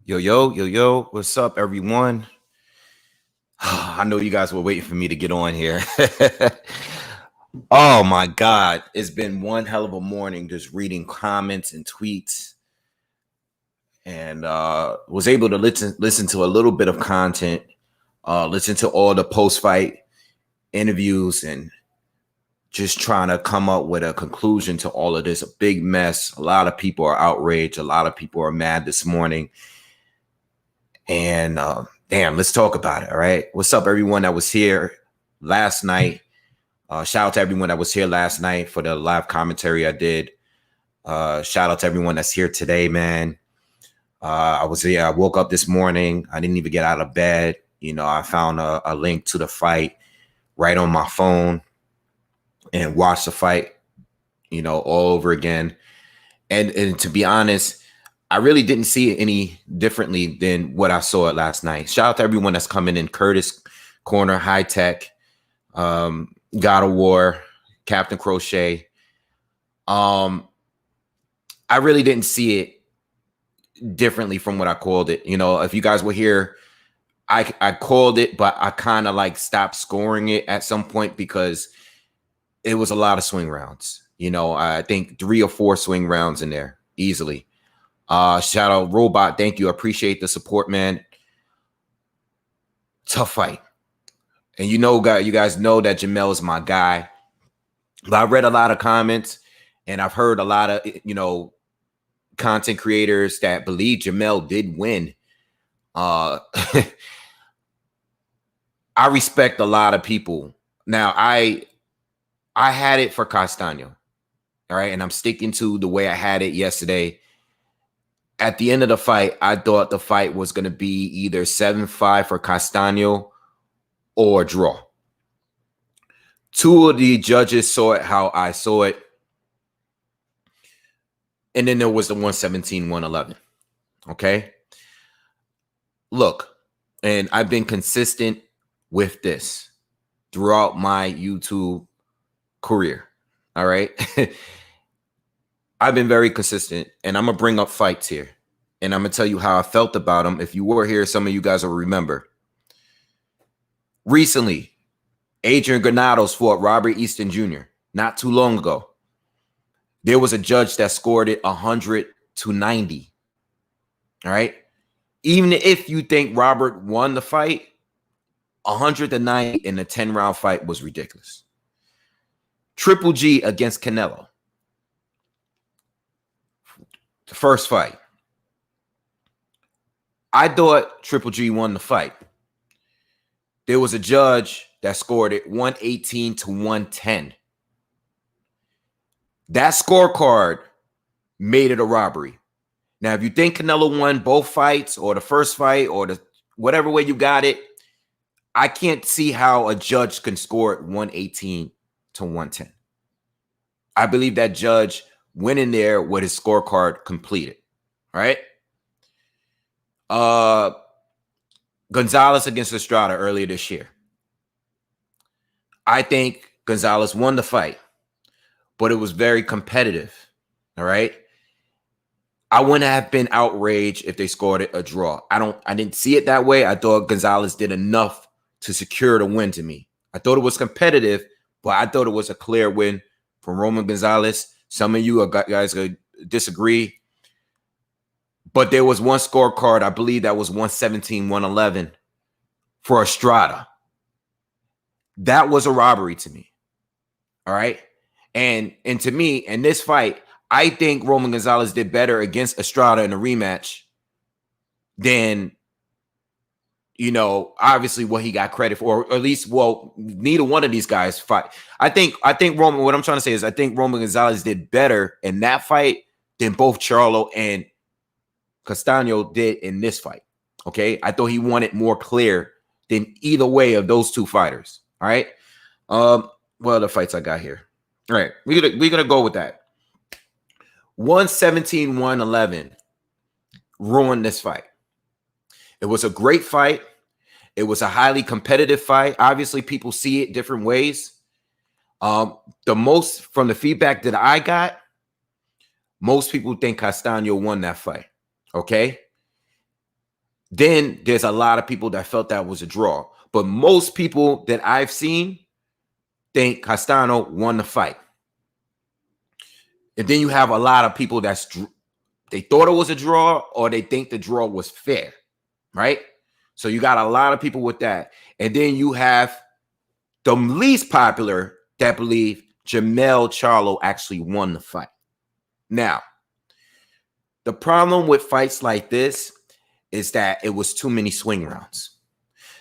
Yo, yo, yo, yo, what's up, everyone? I know you guys were waiting for me to get on here. Oh my God, it's been one hell of a morning just reading comments and tweets, and was able to listen to a little bit of content, listen to all the post-fight interviews, and just trying to come up with a conclusion to all of this. A big mess. A lot of people are outraged. A lot of people are mad this morning. And damn, let's talk about it. All right. What's up, everyone that was here last night? Shout out to everyone that was here last night for the live commentary I did. Shout out to everyone that's here today, man. I woke up this morning. I didn't even get out of bed. I found a link to the fight right on my phone and watched the fight, all over again. And to be honest, I really didn't see it any differently than what I saw it last night. Shout out to everyone that's coming in. Curtis Corner, High Tech, God of War, Captain Crochet. I really didn't see it differently from what I called it. If you guys were here, I called it, but I kind of like stopped scoring it at some point because it was a lot of swing rounds. I think 3 or 4 swing rounds in there easily. Shout out Robot. Thank you. I appreciate the support, man. Tough fight. And you guys know that Jamel is my guy. But I read a lot of comments and I've heard a lot of, content creators that believe Jamel did win. I respect a lot of people. Now, I had it for Castano. All right. And I'm sticking to the way I had it yesterday. At the end of the fight, I thought the fight was going to be either 7-5 for Castano or draw. 2 of the judges saw it how I saw it. And then there was the 117-111. Okay. Look, and I've been consistent with this throughout my YouTube career. All right. I've been very consistent, and I'm going to bring up fights here, and I'm going to tell you how I felt about them. If you were here, some of you guys will remember. Recently, Adrian Granados fought Robert Easton Jr. not too long ago. There was a judge that scored it 100-90. All right? Even if you think Robert won the fight, 100-90 in a 10-round fight was ridiculous. Triple G against Canelo. The first fight. I thought Triple G won the fight. There was a judge that scored it 118-110. That scorecard made it a robbery. Now, if you think Canelo won both fights or the first fight or the whatever way you got it, I can't see how a judge can score it 118-110. I believe that judge went in there with his scorecard completed. All right. Gonzalez against Estrada earlier this year. I think Gonzalez won the fight, but it was very competitive. All right. I wouldn't have been outraged if they scored it a draw. I didn't see it that way. I thought Gonzalez did enough to secure the win to me. I thought it was competitive, but I thought it was a clear win from Roman Gonzalez. Some of you guys disagree, but there was one scorecard, I believe that was 117-111 for Estrada. That was a robbery to me. All right. And to me, in this fight, I think Roman Gonzalez did better against Estrada in a rematch than, obviously what he got credit for, or at least, neither one of these guys fight. I think Roman, what I'm trying to say is I think Roman Gonzalez did better in that fight than both Charlo and Castano did in this fight. Okay. I thought he won it more clear than either way of those two fighters. All right. What other fights I got here? All right. We're gonna go with that. 117-111 ruined this fight. It was a great fight. It was a highly competitive fight. Obviously, people see it different ways. The most from the feedback that I got, most people think Castano won that fight. Okay. then there's a lot of people that felt that was a draw. But most people that I've seen think Castano won the fight. And then you have a lot of people they thought it was a draw or they think the draw was fair, right? So you got a lot of people with that. And then you have the least popular that believe Charlo actually won the fight. Now, the problem with fights like this is that it was too many swing rounds.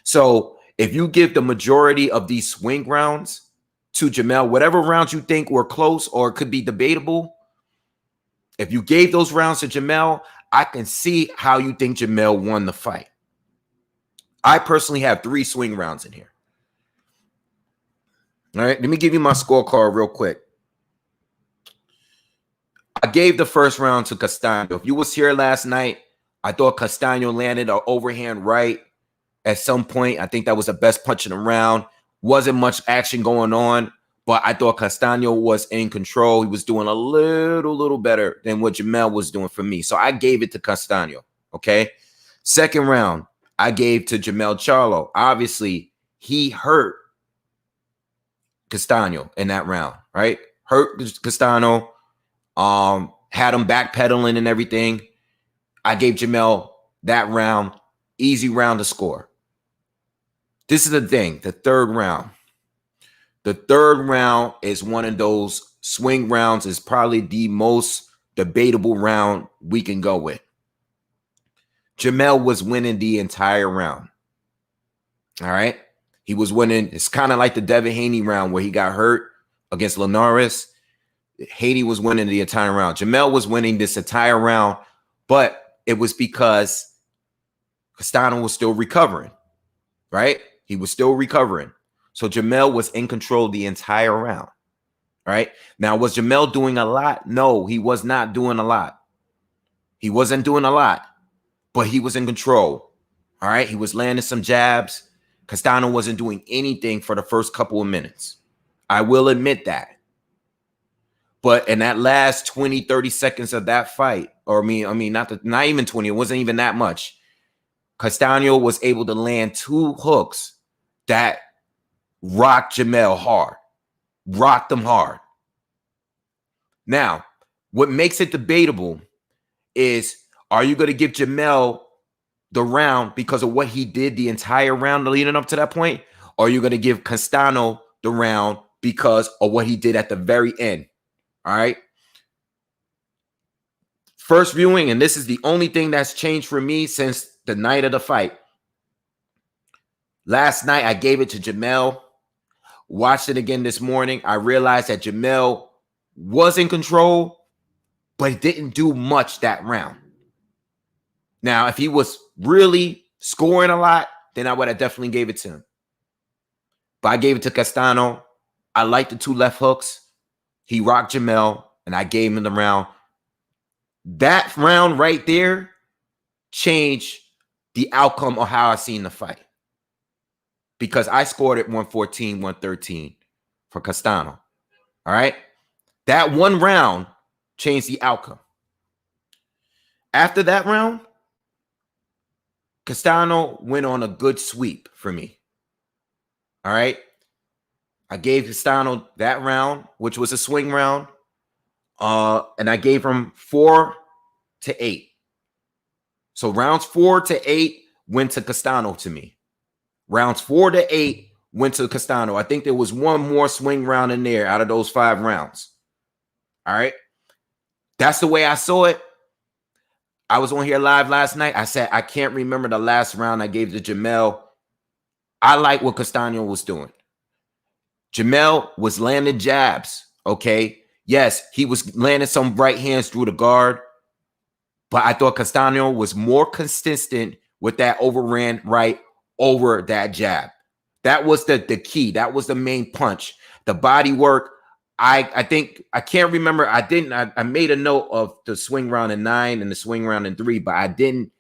So if you give the majority of these swing rounds to Jamel, whatever rounds you think were close or could be debatable, if you gave those rounds to Jamel, I can see how you think Jamel won the fight. I personally have 3 swing rounds in here. All right, let me give you my scorecard real quick. I gave the first round to Castano. If you was here last night, I thought Castano landed an overhand right at some point. I think that was the best punch in the round. Wasn't much action going on, but I thought Castano was in control. He was doing a little better than what Jamel was doing for me. So I gave it to Castano, okay? Second round, I gave to Charlo. Obviously, he hurt Castano in that round, right? Hurt Castano, had him backpedaling and everything. I gave Jamel that round, easy round to score. This is the thing, the third round. The third round is one of those swing rounds. Is probably the most debatable round we can go with. Jamel was winning the entire round. All right? He was winning. It's kind of like the Devin Haney round where he got hurt against Linares. Haney was winning the entire round. Jamel was winning this entire round, but it was because Castano was still recovering, right? He was still recovering. So Jamel was in control the entire round, right? Now, was Jamel doing a lot? No, he was not doing a lot. He wasn't doing a lot, but he was in control, all right? He was landing some jabs. Castano wasn't doing anything for the first couple of minutes. I will admit that. But in that last 20, 30 seconds of that fight, or not even 20, it wasn't even that much. Castano was able to land 2 hooks that rocked Jamel hard. Rocked him hard. Now, what makes it debatable is, are you going to give Jamel the round because of what he did the entire round leading up to that point? Or are you going to give Castano the round because of what he did at the very end? All right. First viewing, and this is the only thing that's changed for me since the night of the fight. Last night, I gave it to Jamel. Watched it again this morning. I realized that Jamel was in control, but he didn't do much that round. Now, if he was really scoring a lot, then I would have definitely gave it to him. But I gave it to Castano. I liked the 2 left hooks. He rocked Jamel, and I gave him the round. That round right there changed the outcome of how I seen the fight. Because I scored it 114, 113 for Castano. All right? That one round changed the outcome. After that round, Castano went on a good sweep for me. All right? I gave Castano that round, which was a swing round, and I gave him 4 to 8. So rounds 4 to 8 went to Castano to me. Rounds 4 to 8 went to Castano. I think there was one more swing round in there out of those 5 rounds. All right? That's the way I saw it. I was on here live last night. I said, I can't remember the last round I gave to Jamel. I like what Castano was doing. Jamel was landing jabs, okay? Yes, he was landing some right hands through the guard, but I thought Castano was more consistent with that overhand right over that jab. That was the key. That was the main punch. The body work, I think, I can't remember. I made a note of the swing round in 9 and the swing round in 3, but I didn't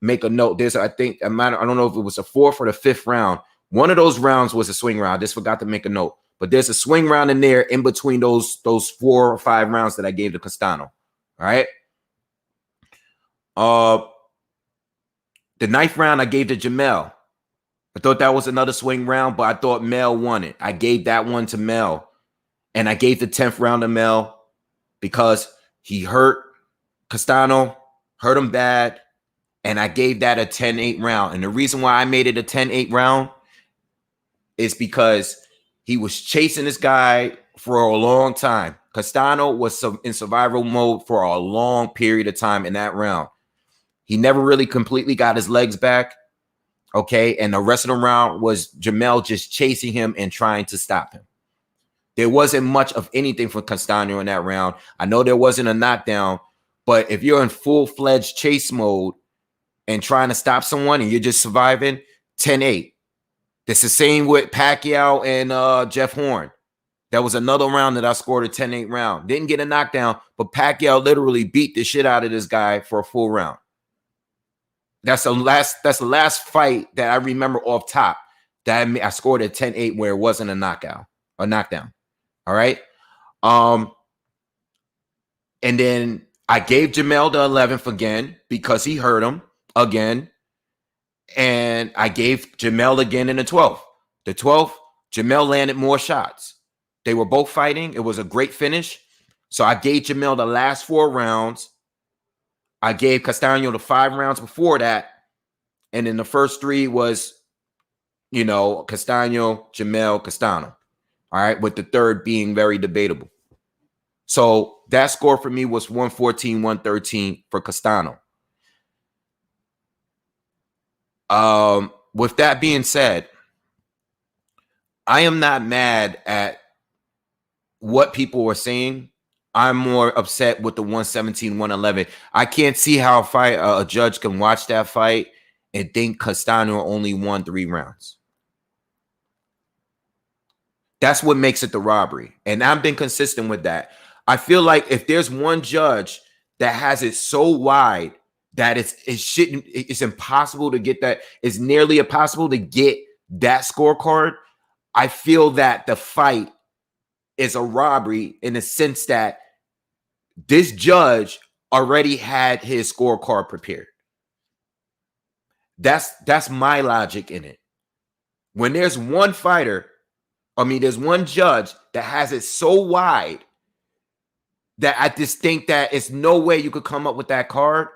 make a note. I don't know if it was the 4th or the 5th round. One of those rounds was a swing round. I just forgot to make a note. But there's a swing round in there in between those 4 or 5 rounds that I gave to Castano. All right. The 9th round I gave to Jamel. I thought that was another swing round, but I thought Mel won it. I gave that one to Mel. And I gave the 10th round to Mel because he hurt Castano, hurt him bad. And I gave that a 10-8 round. And the reason why I made it a 10-8 round is because he was chasing this guy for a long time. Castano was in survival mode for a long period of time in that round. He never really completely got his legs back. Okay. And the rest of the round was Jamel just chasing him and trying to stop him. There wasn't much of anything from Castano in that round. I know there wasn't a knockdown, but if you're in full-fledged chase mode and trying to stop someone and you're just surviving, 10-8. It's the same with Pacquiao and Jeff Horn. That was another round that I scored a 10-8 round. Didn't get a knockdown, but Pacquiao literally beat the shit out of this guy for a full round. That's the last fight that I remember off top that I scored a 10-8 where it wasn't a knockdown. All right. And then I gave Jamel the 11th again because he hurt him again. And I gave Jamel again in the 12th. The 12th, Jamel landed more shots. They were both fighting. It was a great finish. So I gave Jamel the last 4 rounds. I gave Castano the 5 rounds before that. And then the first 3 was, Castano, Jamel, Castano. All right, with the third being very debatable. So that score for me was 114-113 for Castano. With that being said, I am not mad at what people were saying. I'm more upset with the 117-111. I can't see how a judge can watch that fight and think Castano only won 3 rounds. That's what makes it the robbery. And I've been consistent with that. I feel like if there's one judge that has it so wide that it's impossible to get that, it's nearly impossible to get that scorecard, I feel that the fight is a robbery in the sense that this judge already had his scorecard prepared. That's my logic in it. When there's one there's one judge that has it so wide that I just think that it's no way you could come up with that card.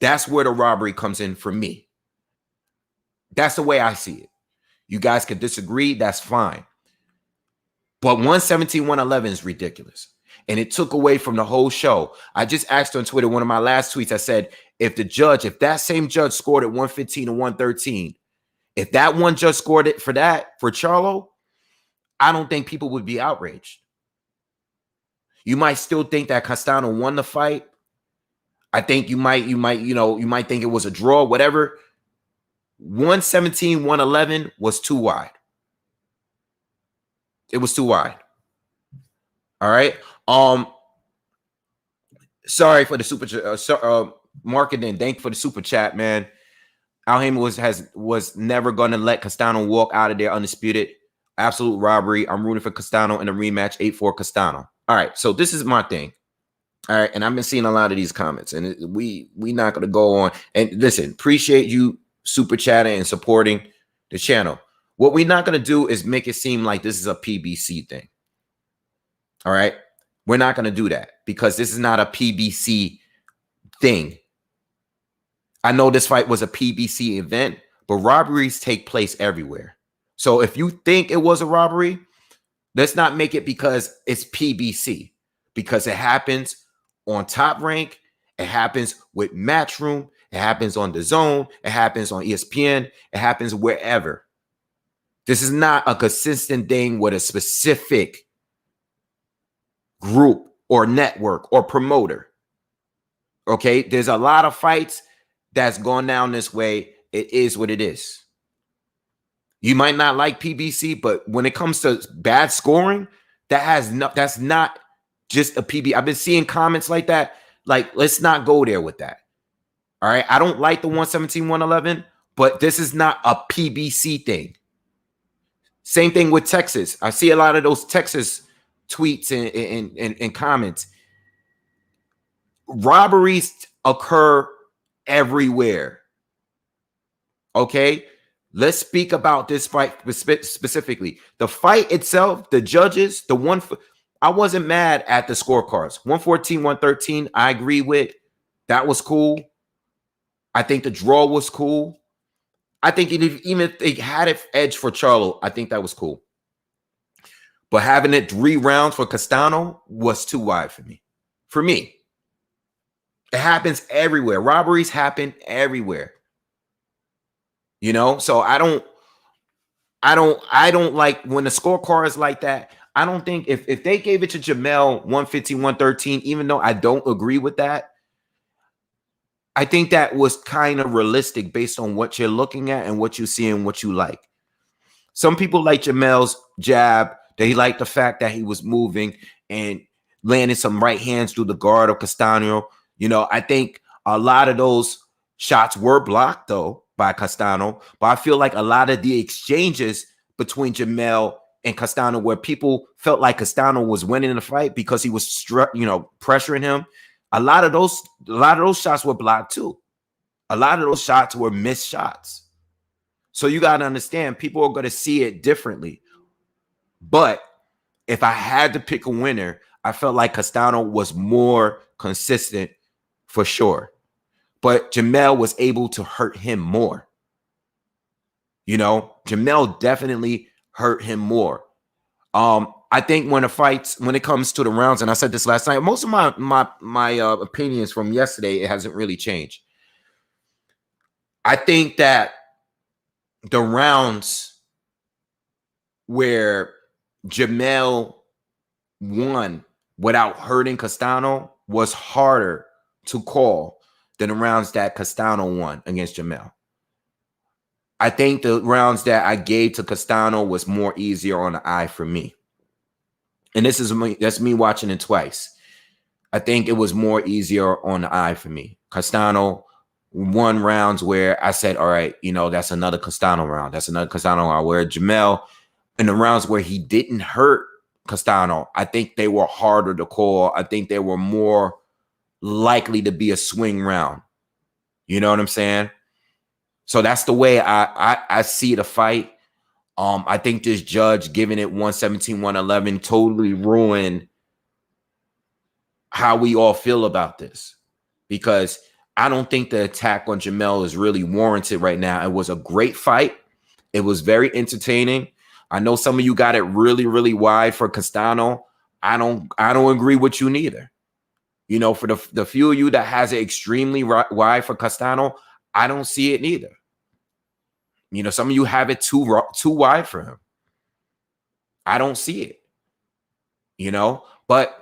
That's where the robbery comes in for me. That's the way I see it. You guys can disagree. That's fine. But 117-111 is ridiculous. And it took away from the whole show. I just asked on Twitter, one of my last tweets, I said, if that same judge scored at 115 or 113, if that one judge scored it for Charlo, I don't think people would be outraged. You might still think that Castano won the fight. I think you might think it was a draw, whatever. 117-111 was too wide. It was too wide. All right. Sorry for the super marketing. Thank you for the super chat, man. Al Haymon was never going to let Castano walk out of there undisputed. Absolute robbery. I'm rooting for Castano in a rematch. 8-4 Castano. All right. So this is my thing. All right. And I've been seeing a lot of these comments, and we not going to go on. And listen, appreciate you super chatting and supporting the channel. What we're not going to do is make it seem like this is a PBC thing. All right. We're not going to do that because this is not a PBC thing. I know this fight was a PBC event, but robberies take place everywhere. So if you think it was a robbery, let's not make it because it's PBC, because it happens on Top Rank. It happens with Matchroom. It happens on DAZN. It happens on ESPN. It happens wherever. This is not a consistent thing with a specific group or network or promoter. Okay, there's a lot of fights that's gone down this way. It is what it is. You might not like PBC, but when it comes to bad scoring, that's not just a PB. I've been seeing comments like that. Like, let's not go there with that. All right, I don't like the 117-111, but this is not a PBC thing. Same thing with Texas. I see a lot of those Texas tweets and comments. Robberies occur everywhere. Okay, let's speak about this fight specifically. The fight itself, the judges, I wasn't mad at the scorecards. 114, 113, I agree with. That was cool. I think the draw was cool. I think even if they had it edge for Charlo, I think that was cool. But having it 3 rounds for Castano was too wide for me. For me, it happens everywhere. Robberies happen everywhere. You know, so I don't like when the scorecard is like that. I don't think if they gave it to Jamel 115, 113, even though I don't agree with that, I think that was kind of realistic based on what you're looking at and what you see and what you like. Some people like Jamel's jab. They like the fact that he was moving and landing some right hands through the guard of Castano. You know, I think a lot of those shots were blocked, though, by Castano. But I feel like a lot of the exchanges between Jamel and Castano, where people felt like Castano was winning the fight because he was pressuring him. A lot of those shots were blocked too. A lot of those shots were missed shots. So you got to understand, people are going to see it differently. But if I had to pick a winner, I felt like Castano was more consistent for sure. But Jamel was able to hurt him more. You know, Jamel definitely hurt him more. I think when it comes to the rounds, and I said this last night, most of my opinions from yesterday, it hasn't really changed. I think that the rounds where Jamel won without hurting Castano was harder to call than the rounds that Castano won against Jamel. I think the rounds that I gave to Castano was more easier on the eye for me. And that's me watching it twice. I think it was more easier on the eye for me. Castano won rounds where I said, all right, you know, that's another Castano round. That's another Castano round. Where Jamel, in the rounds where he didn't hurt Castano, I think they were harder to call. I think they were more likely to be a swing round. You know what I'm saying? So that's the way I see the fight. I think this judge giving it 117, 111 totally ruined how we all feel about this, because I don't think the attack on Jamel is really warranted right now. It was a great fight. It was very entertaining. I know some of you got it really, really wide for Castano. I don't agree with you neither. You know, for the few of you that has it extremely wide for Castano, I don't see it neither. You know, some of you have it too wide for him. I don't see it. You know, but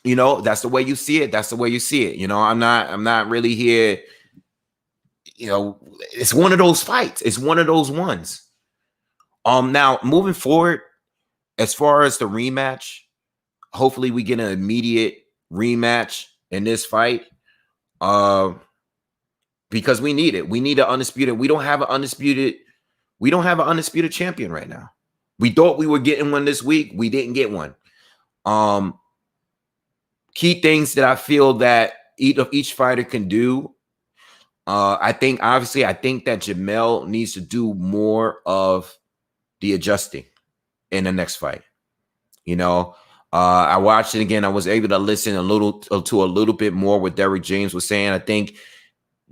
you know, that's the way you see it. That's the way you see it. You know, I'm not really here. You know, it's one of those fights. It's one of those ones. Now moving forward, as far as the rematch, hopefully we get an immediate rematch in this fight. Because we need it. We need an undisputed. We don't have an undisputed champion right now. We thought we were getting one this week. We didn't get one. Key things that I feel that each fighter can do. I think that Jamel needs to do more of the adjusting in the next fight. You know, I watched it again. I was able to listen a little bit more what Derek James was saying. I think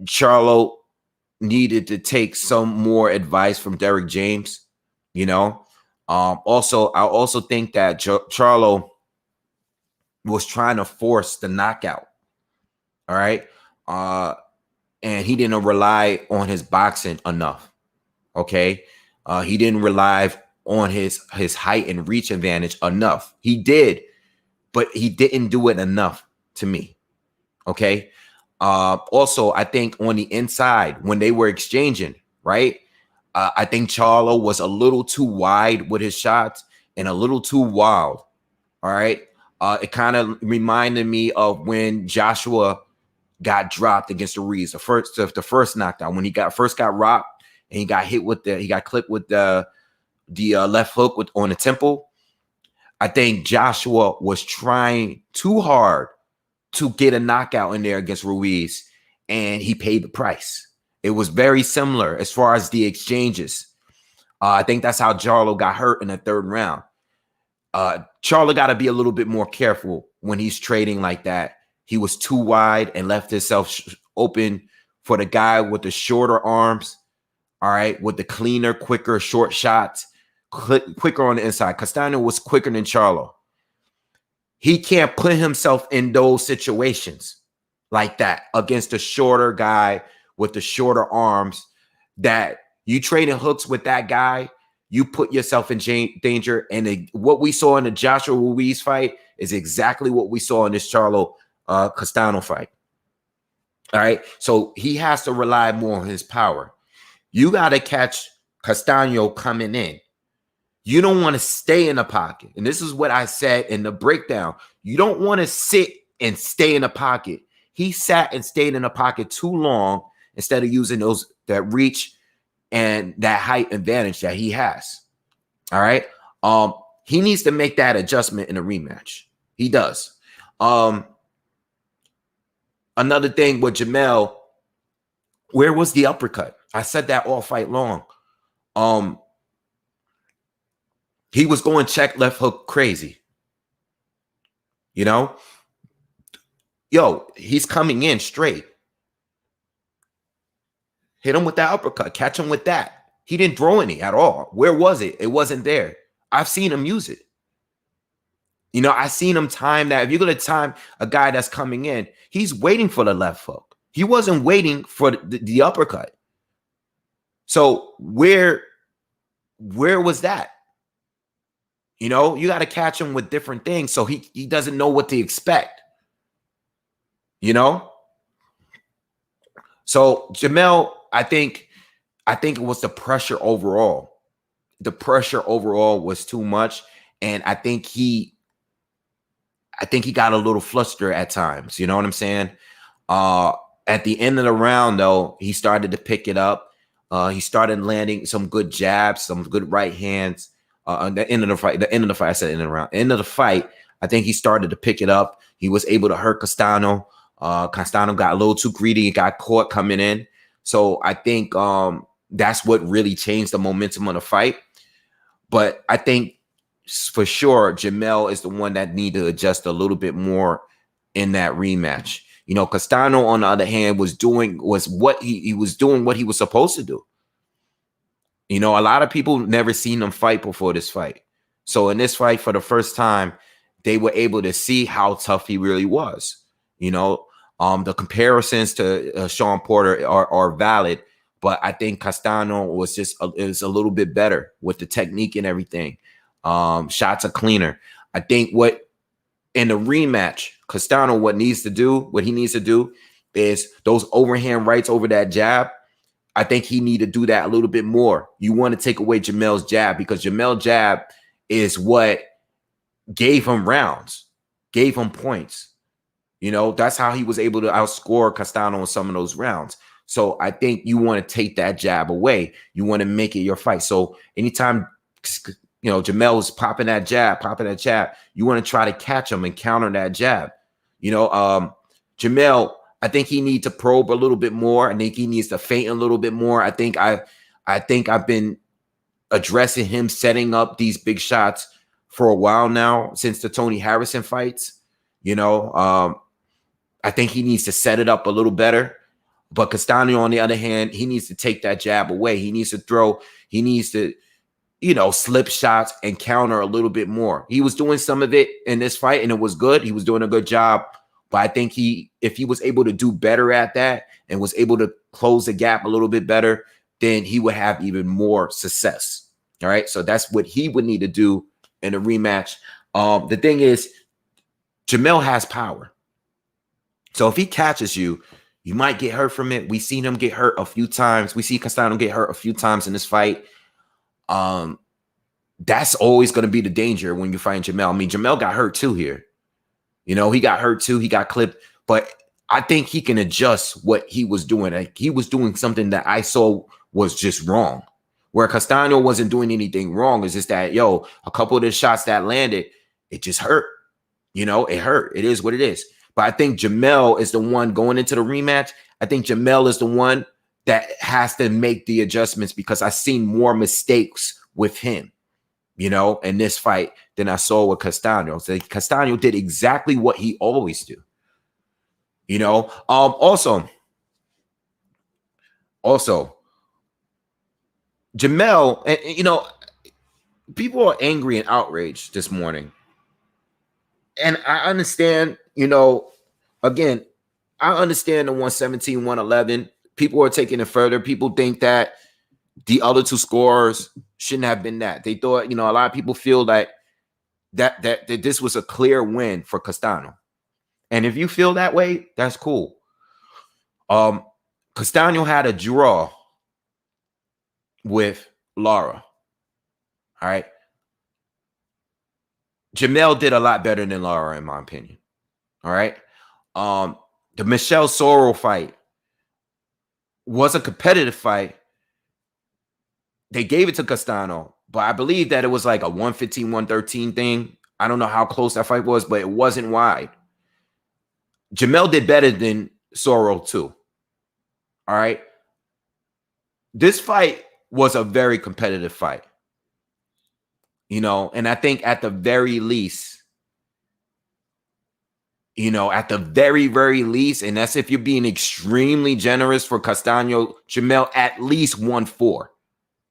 Charlo needed to take some more advice from Derek James. You know, I also think that Charlo was trying to force the knockout. All right. And he didn't rely on his boxing enough. Okay. He didn't rely on his height and reach advantage enough. He did, but he didn't do it enough to me. Okay. Also, I think on the inside, when they were exchanging, right? I think Charlo was a little too wide with his shots and a little too wild. All right. It kind of reminded me of when Joshua got dropped against Ruiz, the first knockdown, when he first got rocked and he got clipped with the left hook on the temple. I think Joshua was trying too hard to get a knockout in there against Ruiz, and he paid the price. It was very similar as far as the exchanges. I think that's how Charlo got hurt in the third round. Charlo got to be a little bit more careful when he's trading like that. He was too wide and left himself open for the guy with the shorter arms, all right, with the cleaner, quicker, short shots, quicker on the inside. Castano was quicker than Charlo. He can't put himself in those situations like that against a shorter guy with the shorter arms. That you trading hooks with that guy, you put yourself in danger. And what we saw in the Joshua Ruiz fight is exactly what we saw in this Charlo Castano fight. All right. So he has to rely more on his power. You got to catch Castano coming in. You don't want to stay in the pocket. And this is what I said in the breakdown. You don't want to sit and stay in the pocket. He sat and stayed in the pocket too long instead of using that reach and that height advantage that he has. All right. He needs to make that adjustment in a rematch. He does. Another thing with Jamel, where was the uppercut? I said that all fight long. He was going check left hook crazy. You know? Yo, he's coming in straight. Hit him with that uppercut. Catch him with that. He didn't throw any at all. Where was it? It wasn't there. I've seen him use it. You know, I've seen him time that. If you're going to time a guy that's coming in, he's waiting for the left hook. He wasn't waiting for the uppercut. So where was that? You know, you got to catch him with different things so he doesn't know what to expect. You know? So Jamel, I think it was the pressure overall. The pressure overall was too much. And I think he got a little flustered at times. You know what I'm saying? At the end of the round, though, he started to pick it up. He started landing some good jabs, some good right hands. The end of the fight, I said end of the round. End of the fight, I think he started to pick it up. He was able to hurt Castano. Castano got a little too greedy and got caught coming in. So I think that's what really changed the momentum of the fight. But I think for sure, Jamel is the one that need to adjust a little bit more in that rematch. You know, Castano, on the other hand, was doing what he was supposed to do. You know, a lot of people never seen him fight before this fight. So in this fight, for the first time, they were able to see how tough he really was. You know, the comparisons to Sean Porter are valid, but I think Castano was is a little bit better with the technique and everything. Shots are cleaner. I think what in the rematch, Castano, what he needs to do is those overhand rights over that jab. I think he need to do that a little bit more. You want to take away Jamel's jab because Jamel's jab is what gave him rounds, gave him points. You know, that's how he was able to outscore Castano in some of those rounds. So I think you want to take that jab away. You want to make it your fight. So anytime, you know, Jamel is popping that jab, you want to try to catch him and counter that jab. You know, Jamel, I think he needs to probe a little bit more. I think he needs to feint a little bit more. I think I've been addressing him setting up these big shots for a while now, since the Tony Harrison fights. You know, I think he needs to set it up a little better. But Castano, on the other hand, he needs to take that jab away. He needs to, you know, slip shots and counter a little bit more. He was doing some of it in this fight, and it was good. He was doing a good job. But I think if he was able to do better at that and was able to close the gap a little bit better, then he would have even more success. All right. So that's what he would need to do in a rematch. The thing is, Jamel has power. So if he catches you, you might get hurt from it. We've seen him get hurt a few times. We see Castano get hurt a few times in this fight. That's always going to be the danger when you're fighting Jamel. I mean, Jamel got hurt too here. You know, he got hurt too. He got clipped. But I think he can adjust what he was doing. Like, he was doing something that I saw was just wrong. Where Castano wasn't doing anything wrong. It's just that, a couple of the shots that landed, it just hurt. You know, it hurt. It is what it is. But I think Jamel is the one going into the rematch. I think Jamel is the one that has to make the adjustments because I've seen more mistakes with him, in this fight than I saw with Castano. So Castano did exactly what he always do. Also, Jamel, and people are angry and outraged this morning. And I understand, again, I understand the 117, 111. People are taking it further. People think that the other two scores shouldn't have been that. They thought, a lot of people feel like that this was a clear win for Castano. And if you feel that way, that's cool. Castano had a draw with Lara. All right. Jamel did a lot better than Lara, in my opinion. All right. The Michelle Sorrell fight was a competitive fight. They gave it to Castano, but I believe that it was like a 115, 113 thing. I don't know how close that fight was, but it wasn't wide. Jamel did better than Sorrell too. All right. This fight was a very competitive fight. And I think at the very least, at the very, very least, and that's if you're being extremely generous for Castano, Jamel at least 1-4.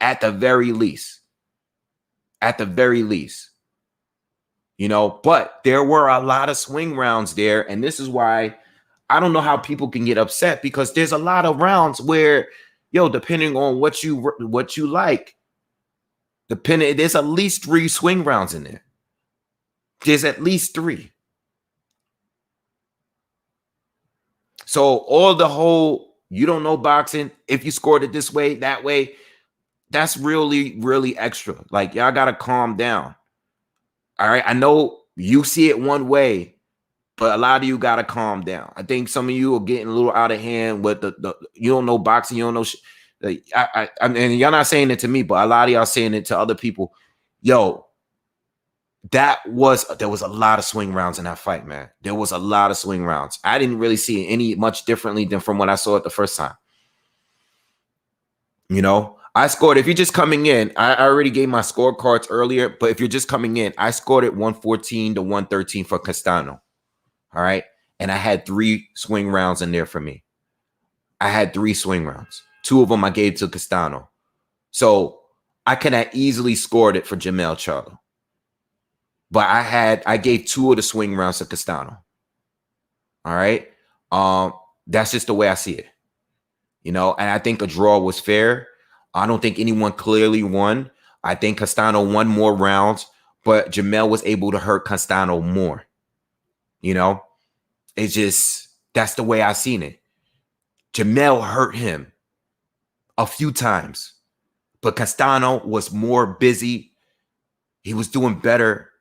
At the very least. At the very least. But there were a lot of swing rounds there. And this is why I don't know how people can get upset, because there's a lot of rounds where, depending on what you like, there's at least 3 swing rounds in there. There's at least 3. So all the whole, you don't know boxing, if you scored it this way, that way, that's really, really extra. Like, y'all got to calm down. All right. I know you see it one way, but a lot of you got to calm down. I think some of you are getting a little out of hand with the you don't know boxing. You don't know. And y'all not saying it to me, but a lot of y'all saying it to other people. Yo, there was a lot of swing rounds in that fight, man. There was a lot of swing rounds. I didn't really see it any much differently than from what I saw it the first time. I scored, if you're just coming in, I already gave my scorecards earlier, but if you're just coming in, I scored it 114 to 113 for Castano. All right. And I had 3 swing rounds in there for me. I had 3 swing rounds. 2 of them I gave to Castano. So I could have easily scored it for Jamel Charlo. But I gave 2 of the swing rounds to Castano. All right. That's just the way I see it. And I think a draw was fair. I don't think anyone clearly won. I think Castano won more rounds, but Jamel was able to hurt Castano more. It's just, that's the way I seen it. Jamel hurt him a few times, but Castano was more busy. He was doing better.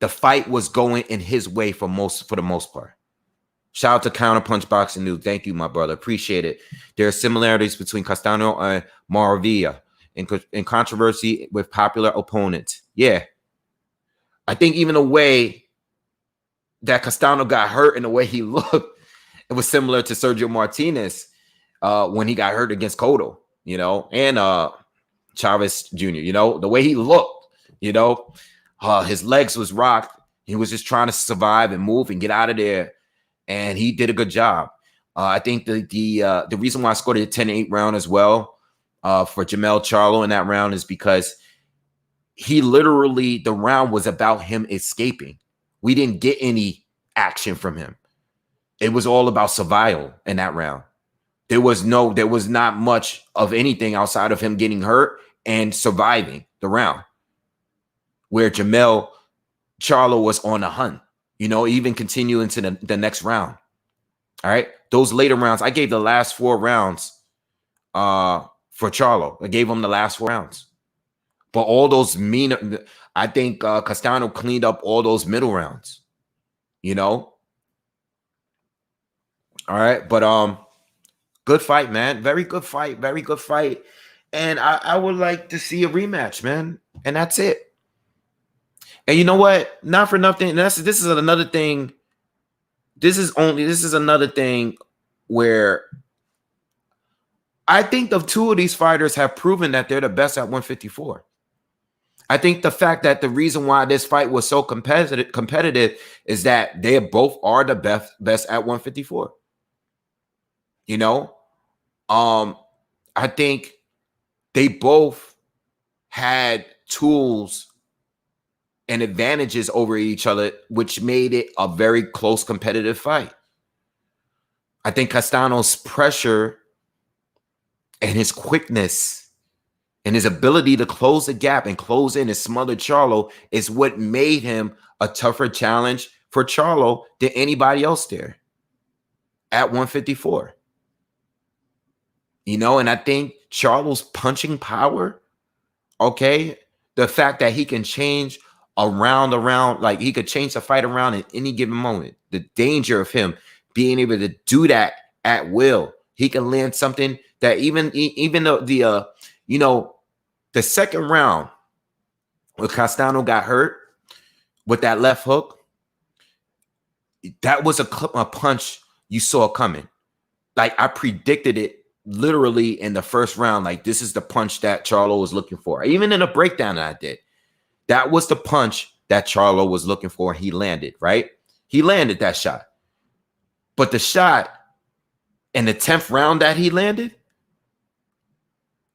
The fight was going in his way for the most part. Shout out to Counterpunch Boxing News. Thank you, my brother. Appreciate it. There are similarities between Castano and Maravilla in controversy with popular opponents. Yeah. I think even the way that Castano got hurt and the way he looked, it was similar to Sergio Martinez when he got hurt against Cotto, and Chavez Jr., the way he looked, his legs was rocked. He was just trying to survive and move and get out of there. And he did a good job. I think the reason why I scored a 10-8 round as well for Jamel Charlo in that round is because the round was about him escaping. We didn't get any action from him. It was all about survival in that round. There was not much of anything outside of him getting hurt and surviving the round, where Jamel Charlo was on a hunt. Even continue into the next round. All right. Those later rounds, I gave the last 4 rounds for Charlo. I gave him the last 4 rounds. But all those I think Castano cleaned up all those middle rounds. All right. But good fight, man. Very good fight. Very good fight. And I would like to see a rematch, man. And that's it. And you know what? Not for nothing. This is another thing. This is another thing where I think the two of these fighters have proven that they're the best at 154. I think the fact that the reason why this fight was so competitive is that they both are the best at 154. You know, I think they both had tools and advantages over each other, which made it a very close competitive fight. I think Castano's pressure and his quickness and his ability to close the gap and close in and smother Charlo is what made him a tougher challenge for Charlo than anybody else there at 154. You know, and I think Charlo's punching power, okay, the fact that he can change around, like he could change the fight around at any given moment, the danger of him being able to do that at will. He can land something that even though the second round when Castano got hurt with that left hook, that was a punch you saw coming. Like I predicted it literally in the first round. Like this is the punch that Charlo was looking for. Even in a breakdown that I did, that was the punch that Charlo was looking for. He landed, right? He landed that shot. But the shot in the 10th round that he landed,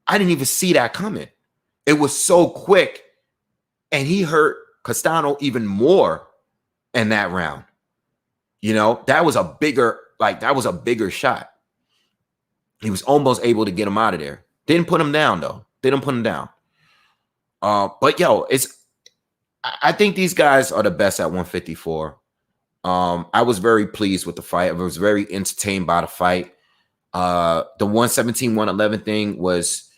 I didn't even see that coming. It was so quick. And he hurt Castano even more in that round. You know, that was a bigger shot. He was almost able to get him out of there. Didn't put him down, though. Didn't put him down. But yo, I think these guys are the best at 154. I was very pleased with the fight. I was very entertained by the fight. The 117, 111 thing was,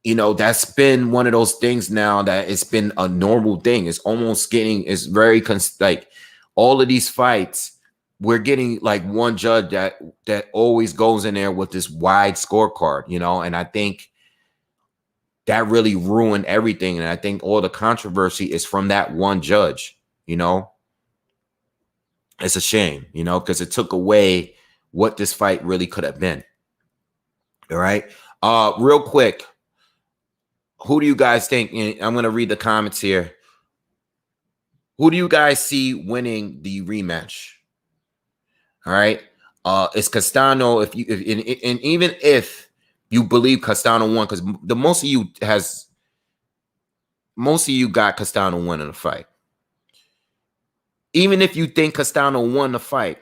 you know, that's been one of those things now that it's been a normal thing. It's almost it's very like all of these fights, we're getting like one judge that always goes in there with this wide scorecard, you know, and I think that really ruined everything. And I think all the controversy is from that one judge, you know. It's a shame, you know, because it took away what this fight really could have been. All right. Real quick, who do you guys think? I'm going to read the comments here. Who do you guys see winning the rematch? All right. It's Castano. And even if you believe Castano won, because most of you got Castano winning the fight. Even if you think Castano won the fight,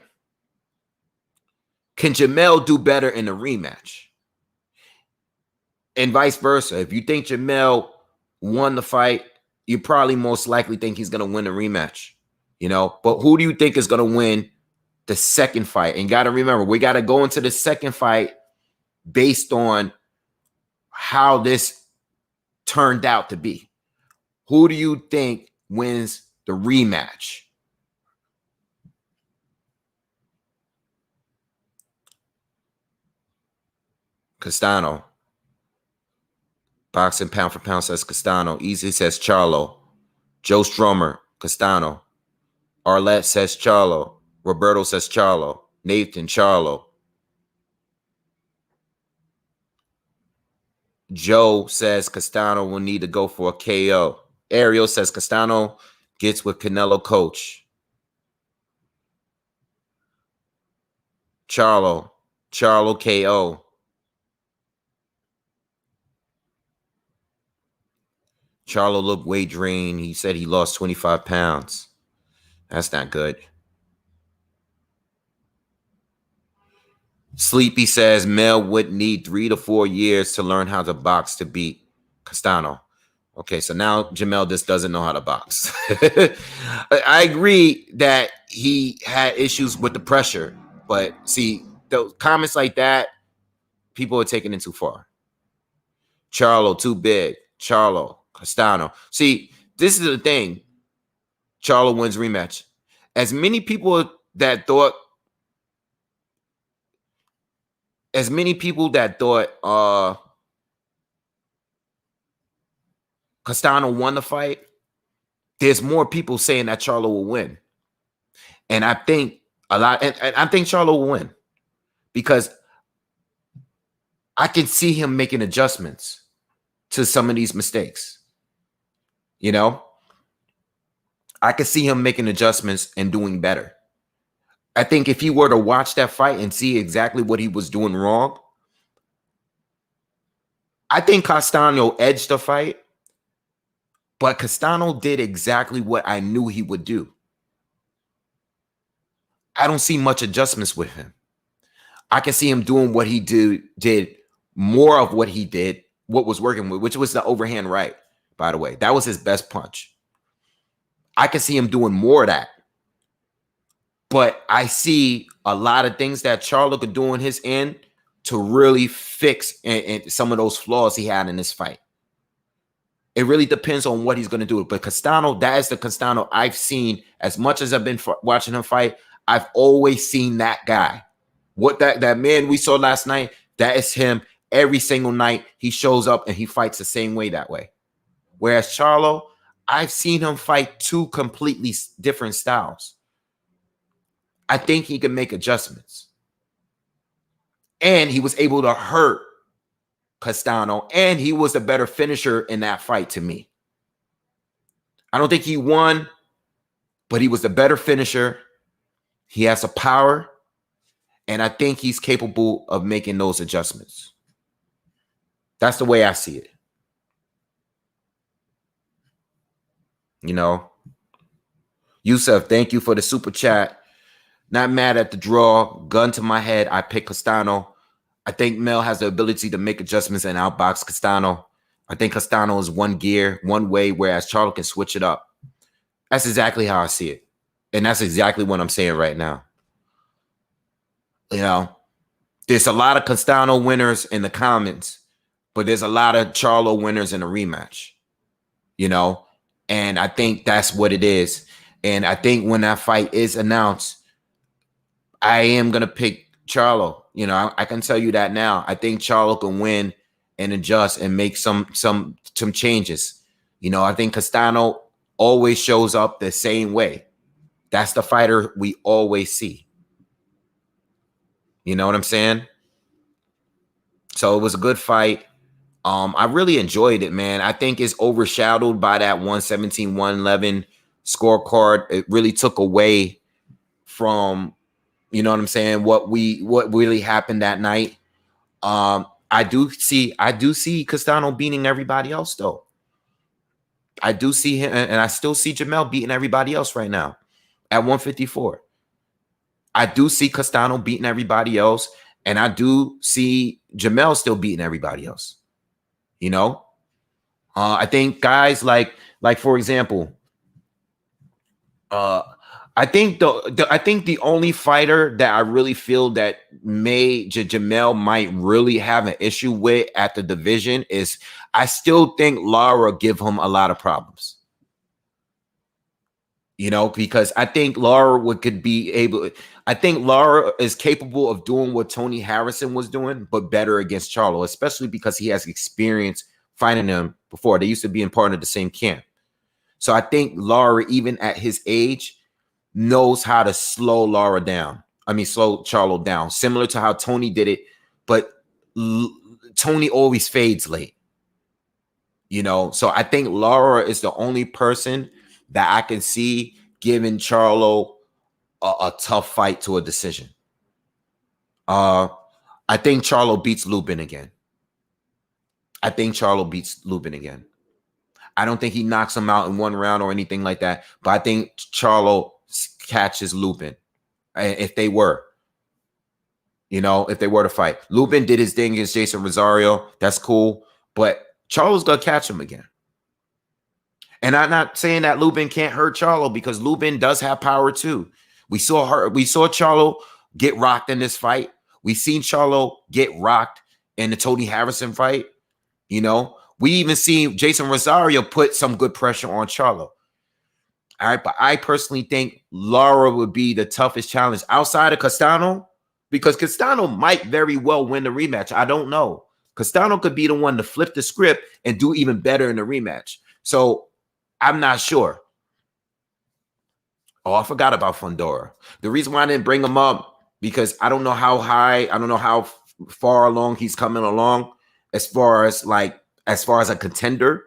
can Jamel do better in the rematch? And vice versa. If you think Jamel won the fight, you probably most likely think he's going to win the rematch. You know, but who do you think is going to win the second fight? And got to remember, we got to go into the second fight based on how this turned out to be. Who do you think wins the rematch? Castano. Boxing pound for pound says Castano. Easy says Charlo. Joe Stromer, Castano. Arlette says Charlo. Roberto says Charlo. Nathan, Charlo. Joe says Castano will need to go for a KO. Ariel says Castano gets with Canelo coach. Charlo KO. Charlo looked weight drained. He said he lost 25 pounds. That's not good. Sleepy says Mel would need 3 to 4 years to learn how to box to beat Castano. Okay, so now Jamel just doesn't know how to box. I agree that he had issues with the pressure, but see, those comments like that, people are taking it too far. Charlo, too big. Charlo, Castano. See, this is the thing. Charlo wins rematch. As many people that thought Castano won the fight, there's more people saying that Charlo will win. And I think I think Charlo will win because I can see him making adjustments to some of these mistakes. You know, I can see him making adjustments and doing better. I think if he were to watch that fight and see exactly what he was doing wrong, I think Castano edged the fight, but Castano did exactly what I knew he would do. I don't see much adjustments with him. I can see him doing what he did more of what he did, what was working with, which was the overhand right, by the way. That was his best punch. I can see him doing more of that. But I see a lot of things that Charlo could do on his end to really fix and some of those flaws he had in this fight. It really depends on what he's going to do. But Castano, that is the Castano I've seen. As much as I've been watching him fight, I've always seen that guy. What that man we saw last night, that is him. Every single night he shows up and he fights the same way that way. Whereas Charlo, I've seen him fight two completely different styles. I think he can make adjustments. And he was able to hurt Castano, and he was the better finisher in that fight to me. I don't think he won, but he was the better finisher. He has a power, and I think he's capable of making those adjustments. That's the way I see it. You know, Yusuf, thank you for the super chat. Not mad at the draw. Gun to my head, I pick Castano. I think Mel has the ability to make adjustments and outbox Castano. I think Castano is one gear, one way, whereas Charlo can switch it up. That's exactly how I see it. And that's exactly what I'm saying right now. You know, there's a lot of Castano winners in the comments, but there's a lot of Charlo winners in a rematch. You know, and I think that's what it is. And I think when that fight is announced, I am going to pick Charlo. You know, I can tell you that now. I think Charlo can win and adjust and make some changes. You know, I think Castano always shows up the same way. That's the fighter we always see. You know what I'm saying? So it was a good fight. I really enjoyed it, man. I think it's overshadowed by that 117, 111 scorecard. It really took away from, you know what I'm saying, what really happened that night. I do see Castano beating everybody else, though. I do see him, and I still see Jamel beating everybody else right now at 154. I do see Castano beating everybody else, and I do see Jamel still beating everybody else. You know, I think guys like for example, I think the only fighter that I really feel that Jamel might really have an issue with at the division is I still think Lara give him a lot of problems. You know, because I think Lara I think Lara is capable of doing what Tony Harrison was doing, but better against Charlo, especially because he has experience fighting him before. They used to be in part of the same camp. So I think Lara, even at his age, knows how to slow Lara down. I mean, slow Charlo down, similar to how Tony did it. But Tony always fades late. You know, so I think Lara is the only person that I can see giving Charlo a tough fight to a decision. I think Charlo beats Lubin again. I don't think he knocks him out in one round or anything like that, but I think Charlo catches Lubin if they were to fight. Lubin did his thing against Jason Rosario. That's cool, but Charlo's gonna catch him again. And I'm not saying that Lubin can't hurt Charlo, because Lubin does have power too. We saw Charlo get rocked in this fight. We've seen Charlo get rocked in the Tony Harrison fight. You know, we even seen Jason Rosario put some good pressure on Charlo. All right, but I personally think Lara would be the toughest challenge outside of Castano, because Castano might very well win the rematch. I don't know. Castano could be the one to flip the script and do even better in the rematch. So I'm not sure. Oh, I forgot about Fundora. The reason why I didn't bring him up, because I don't know how high, I don't know how far along he's coming along as far as a contender.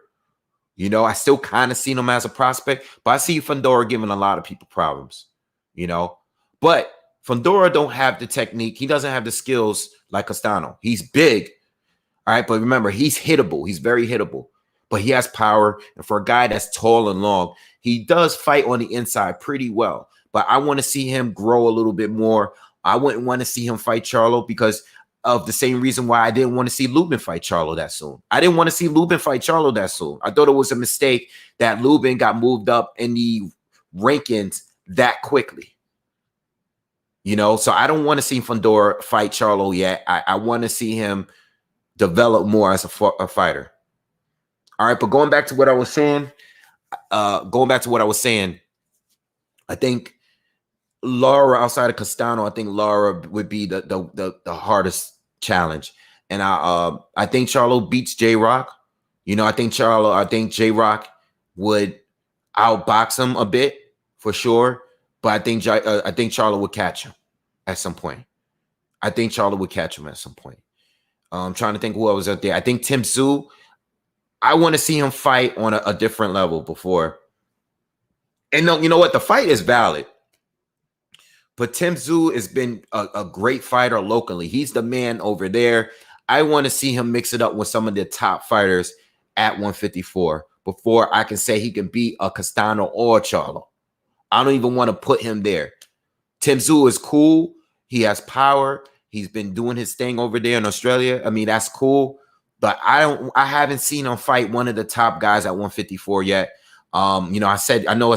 I still kind of seen him as a prospect, but I see Fundora giving a lot of people problems. But Fundora don't have the technique. He doesn't have the skills like Castano. He's big, all right, but remember, he's hittable. He's very hittable, but he has power. And for a guy that's tall and long, he does fight on the inside pretty well. But I want to see him grow a little bit more. I wouldn't want to see him fight Charlo because of the same reason why I didn't want to see Lubin fight Charlo that soon. I didn't want to see Lubin fight Charlo that soon. I thought it was a mistake that Lubin got moved up in the rankings that quickly. So I don't want to see Fundora fight Charlo yet. I want to see him develop more as a fighter. All right, but going back to what I was saying, I think Lara, outside of Castano, I think Lara would be the hardest challenge. And I think Charlo beats J-Rock. I think J-Rock would outbox him a bit for sure. But I think Charlo would catch him at some point. I'm trying to think who else was out there. I think Tim Tszyu. I want to see him fight on a different level before. And no, you know what? The fight is valid. But Tim Tszyu has been a great fighter locally. He's the man over there. I want to see him mix it up with some of the top fighters at 154 before I can say he can beat a Castano or Charlo. I don't even want to put him there. Tim Tszyu is cool. He has power. He's been doing his thing over there in Australia. I mean, that's cool. But I haven't seen him fight one of the top guys at 154 yet. I know I've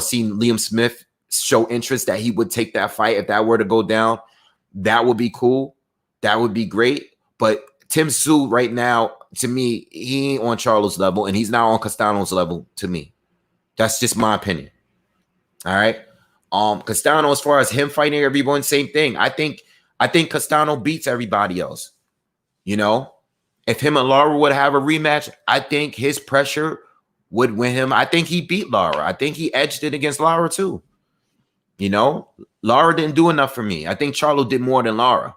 seen Liam Smith show interest that he would take that fight if that were to go down. That would be cool. That would be great. But Tim Tszyu right now, to me, he ain't on Charlo's level, and he's not on Castano's level to me. That's just my opinion. All right. Castano, as far as him fighting everyone, same thing. I think Castano beats everybody else. If him and Lara would have a rematch, I think his pressure would win him. I think he beat Lara. I think he edged it against Lara too. Lara didn't do enough for me. I think Charlo did more than Lara.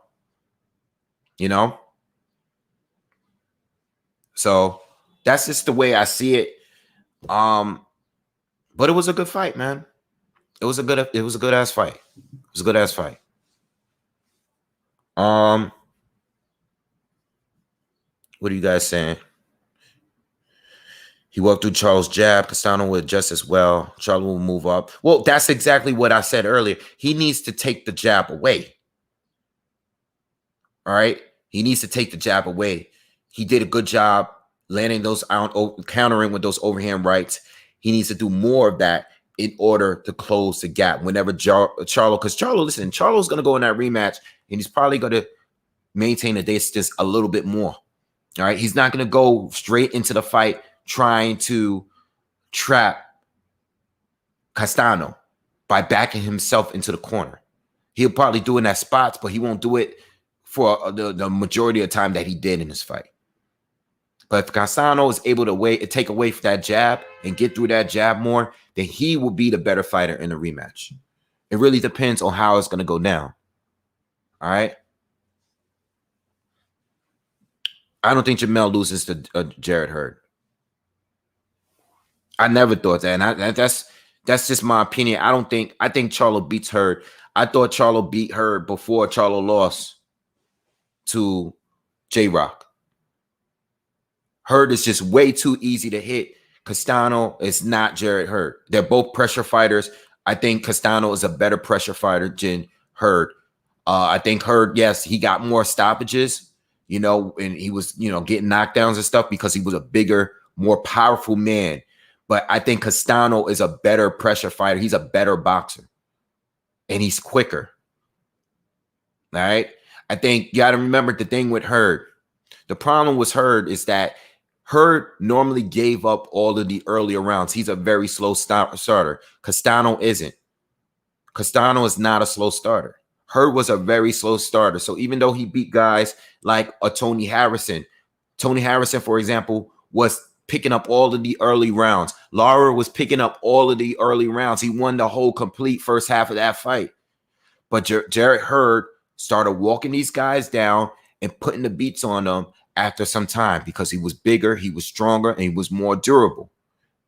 So that's just the way I see it. But it was a good fight, man. It was a good ass fight. What are you guys saying? He worked through Charlo's jab. Castano will adjust as well. Charlo will move up. Well, that's exactly what I said earlier. He needs to take the jab away. All right? He needs to take the jab away. He did a good job landing those out, countering with those overhand rights. He needs to do more of that in order to close the gap. Whenever Charlo, because Charlo's going to go in that rematch, and he's probably going to maintain the distance a little bit more. All right? He's not going to go straight into the fight trying to trap Castano by backing himself into the corner. He'll probably do it in that spots, but he won't do it for the majority of the time that he did in this fight. But if Castano is able to take away from that jab and get through that jab more, then he will be the better fighter in the rematch. It really depends on how it's going to go down. All right? I don't think Jamel loses to Jarrett Hurd. I never thought that. And that's just my opinion. I think Charlo beats Hurd. I thought Charlo beat Hurd before Charlo lost to J-Rock. Hurd is just way too easy to hit. Castano is not Jarrett Hurd. They're both pressure fighters. I think Castano is a better pressure fighter than Hurd. I think Hurd, yes, he got more stoppages, and he was, getting knockdowns and stuff because he was a bigger, more powerful man. But I think Castano is a better pressure fighter. He's a better boxer. And he's quicker. All right? I think you got to remember the thing with Hurd. The problem with Hurd is that Hurd normally gave up all of the earlier rounds. He's a very slow starter. Castano isn't. Castano is not a slow starter. Hurd was a very slow starter. So even though he beat guys like a Tony Harrison, for example, was picking up all of the early rounds. Lara was picking up all of the early rounds. He won the whole complete first half of that fight. But Jarrett Hurd started walking these guys down and putting the beats on him after some time because he was bigger, he was stronger, and he was more durable.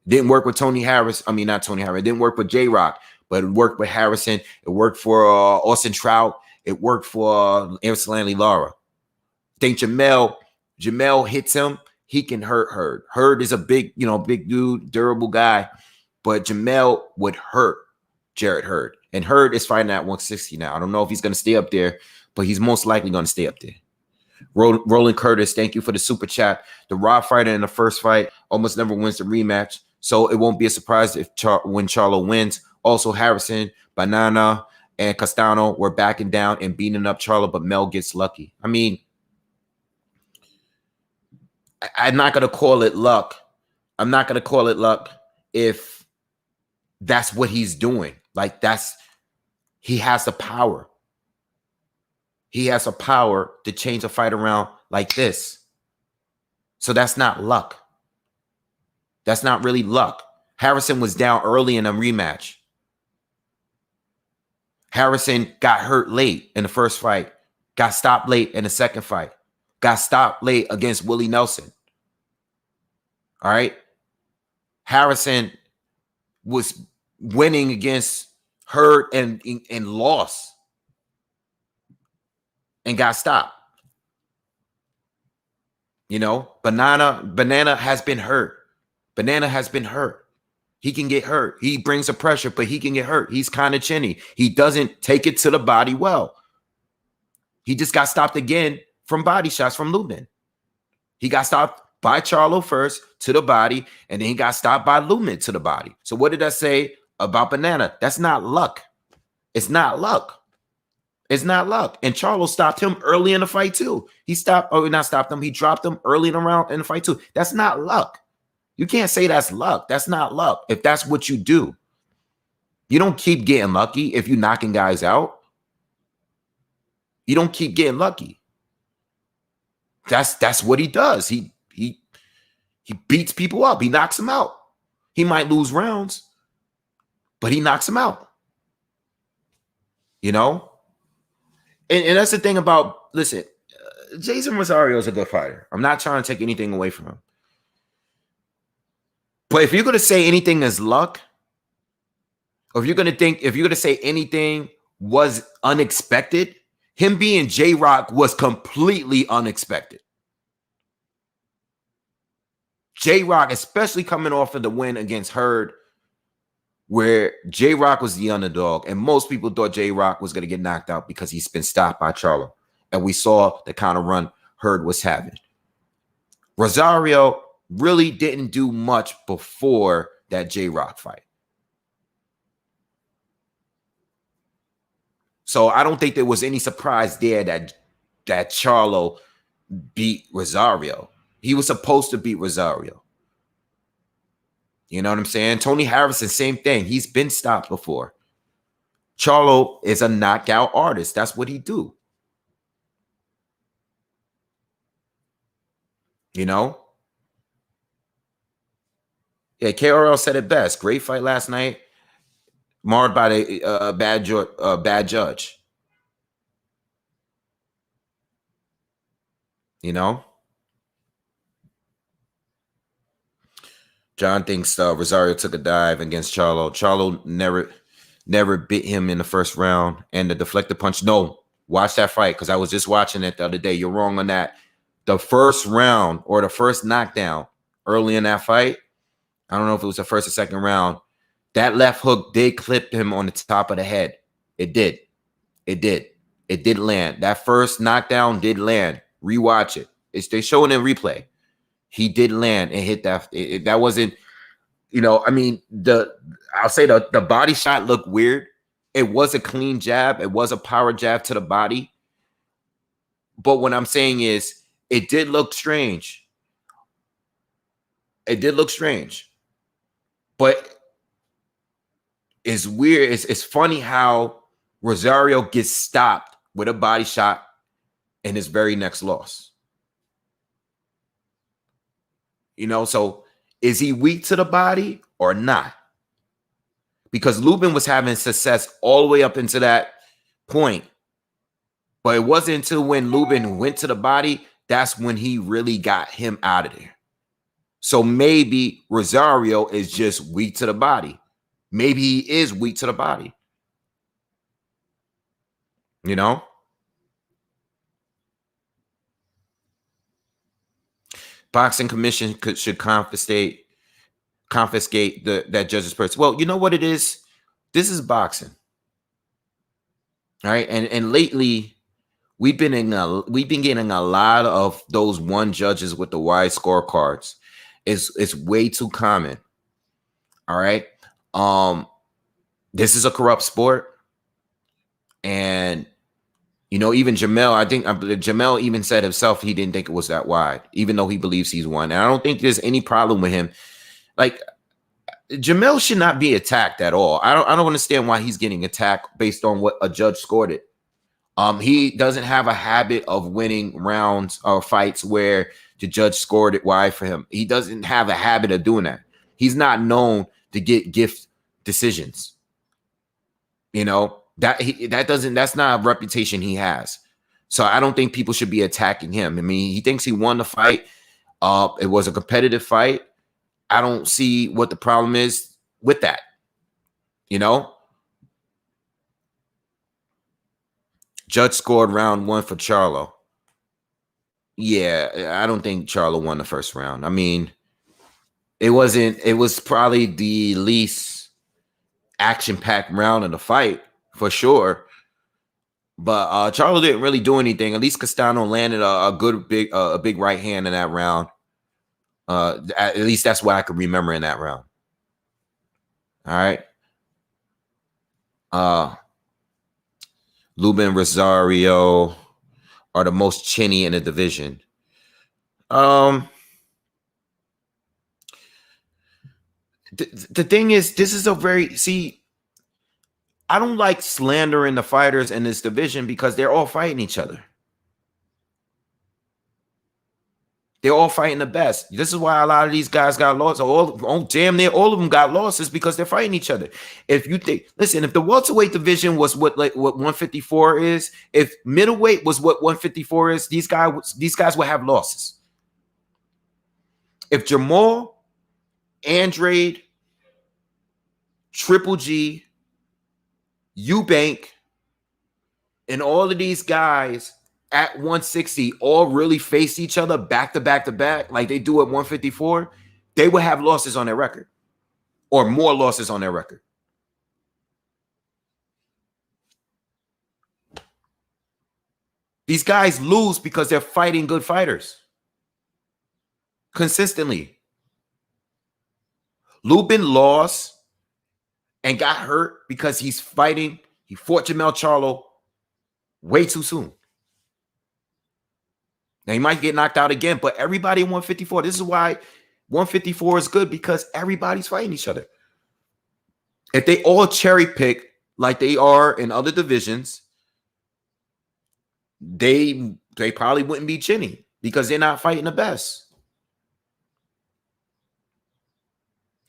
Didn't work with Tony Harris. I mean, not Tony Harris. It didn't work with J-Rock, but it worked with Harrison. It worked for Austin Trout. It worked for Stanley Lara. Think Jamel hits him, he can hurt Hurd. Hurd is a big dude, durable guy, but Jamel would hurt Jarrett Hurd. And Hurd is fighting at 160 now. I don't know if he's going to stay up there, but he's most likely going to stay up there. Roland Curtis, thank you for the super chat. The Raw fighter in the first fight almost never wins the rematch, so it won't be a surprise if when Charlo wins. Also, Harrison, Banana, and Castano were backing down and beating up Charlo, but Mel gets lucky. I mean, I'm not going to call it luck. I'm not going to call it luck if that's what he's doing. Like, he has the power. He has the power to change a fight around like this. So that's not luck. That's not really luck. Harrison was down early in a rematch. Harrison got hurt late in the first fight. Got stopped late in the second fight. Got stopped late against Willie Nelson. All right. Harrison was winning against Hurd and lost and got stopped. Banana has been hurt. Banana has been hurt. He can get hurt. He brings the pressure, but he can get hurt. He's kind of chinny. He doesn't take it to the body well. He just got stopped again from body shots from Lubin. He got stopped by Charlo first to the body, and then he got stopped by Lubin to the body. So what did I say about Banana? That's not luck. It's not luck. It's not luck. And Charlo stopped him early in the fight too. He not stopped him. He dropped him early in the round in the fight too. That's not luck. You can't say that's luck. That's not luck. If that's what you do, you don't keep getting lucky if you're knocking guys out. You don't keep getting lucky. That's what he does. He beats people up. He knocks them out. He might lose rounds, but he knocks them out. And that's the thing about, listen, Jason Rosario is a good fighter. I'm not trying to take anything away from him. But if you're going to say anything is luck, or if you're going to say anything was unexpected, him being J-Rock was completely unexpected. J-Rock, especially coming off of the win against Hurd, where J-Rock was the underdog, and most people thought J-Rock was going to get knocked out because he's been stopped by Charlo. And we saw the kind of run Hurd was having. Rosario really didn't do much before that J-Rock fight. So I don't think there was any surprise there that Charlo beat Rosario. He was supposed to beat Rosario. You know what I'm saying? Tony Harrison, same thing. He's been stopped before. Charlo is a knockout artist. That's what he do. Yeah, KRL said it best. Great fight last night, marred by the bad judge. John thinks Rosario took a dive against Charlo. Charlo never bit him in the first round. And the deflected punch, no. Watch that fight because I was just watching it the other day. You're wrong on that. The first round or the first knockdown early in that fight, I don't know if it was the first or second round, that left hook did clip him on the top of the head. It did. It did land. That first knockdown did land. Rewatch it. They show it in replay. He did land and hit that. That wasn't, I'll say the body shot looked weird. It was a clean jab. It was a power jab to the body. But what I'm saying is it did look strange. It did look strange. But it's weird. It's funny how Rosario gets stopped with a body shot in his very next loss. So is he weak to the body or not? Because Lubin was having success all the way up into that point. But it wasn't until when Lubin went to the body, that's when he really got him out of there. So maybe Rosario is just weak to the body. Maybe he is weak to the body. You know? Boxing commission should confiscate that judge's purse. Well, you know what it is? This is boxing. All right. And lately we've been getting a lot of those one judges with the wide scorecards. It's way too common. All right. This is a corrupt sport. And even Jamel, I think Jamel even said himself he didn't think it was that wide, even though he believes he's won. And I don't think there's any problem with him. Like, Jamel should not be attacked at all. I don't understand why he's getting attacked based on what a judge scored it. He doesn't have a habit of winning rounds or fights where the judge scored it wide for him. He doesn't have a habit of doing that. He's not known to get gift decisions. That's not a reputation he has. So I don't think people should be attacking him. I mean, he thinks he won the fight. It was a competitive fight. I don't see what the problem is with that. Judge scored round 1 for Charlo. Yeah, I don't think Charlo won the first round. I mean, it was probably the least action-packed round of the fight for sure. But Charlo didn't really do anything. At least Castano landed a good big right hand in that round. At least that's what I could remember in that round. All right. Lubin, Rosario are the most chinny in the division. The thing is, this is I don't like slandering the fighters in this division because they're all fighting each other. They're all fighting the best. This is why a lot of these guys got losses. Damn near all of them got losses because they're fighting each other. If you think, listen, if the welterweight division was what 154 is, if middleweight was what 154 is, these guys would have losses. If Jamal, Andrade, Triple G, Eubank, and all of these guys at 160 all really face each other back to back to back like they do at 154, they would have losses on their record or more losses on their record. These guys lose because they're fighting good fighters consistently. Lubin lost and got hurt because he fought Jamel Charlo way too soon. Now, he might get knocked out again, but everybody in 154, this is why 154 is good, because everybody's fighting each other. If they all cherry pick like they are in other divisions, they probably wouldn't be chinny because they're not fighting the best.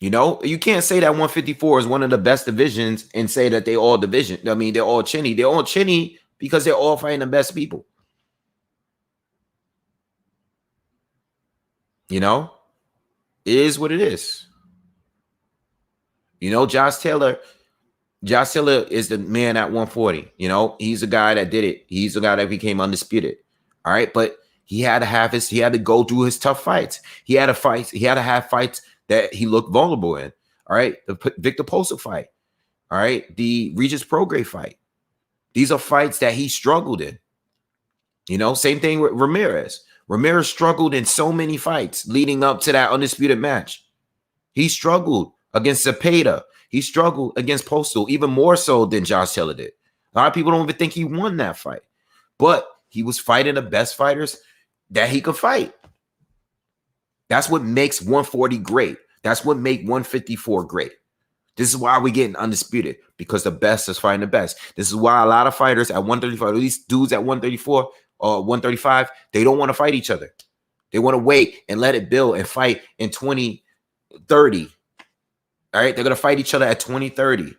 You can't say that 154 is one of the best divisions and say that they're all chinny. They're all chinny because they're all fighting the best people. It is what it is. Josh Taylor is the man at 140. He's the guy that did it. He's the guy that became undisputed. All right. But he had to go through his tough fights. He had to have fights that he looked vulnerable in. All right. The Victor Posa fight. All right. The Regis Prograis fight. These are fights that he struggled in. Same thing with Ramirez. Ramirez struggled in so many fights leading up to that undisputed match. He struggled against Zepeda. He struggled against Postal even more so than Josh Taylor did. A lot of people don't even think he won that fight. But he was fighting the best fighters that he could fight. That's what makes 140 great. That's what makes 154 great. This is why we're getting undisputed, because the best is fighting the best. This is why a lot of fighters at 135, at least dudes at 134 or 135, they don't want to fight each other. They want to wait and let it build and fight in 2030. All right, they're going to fight each other at 2030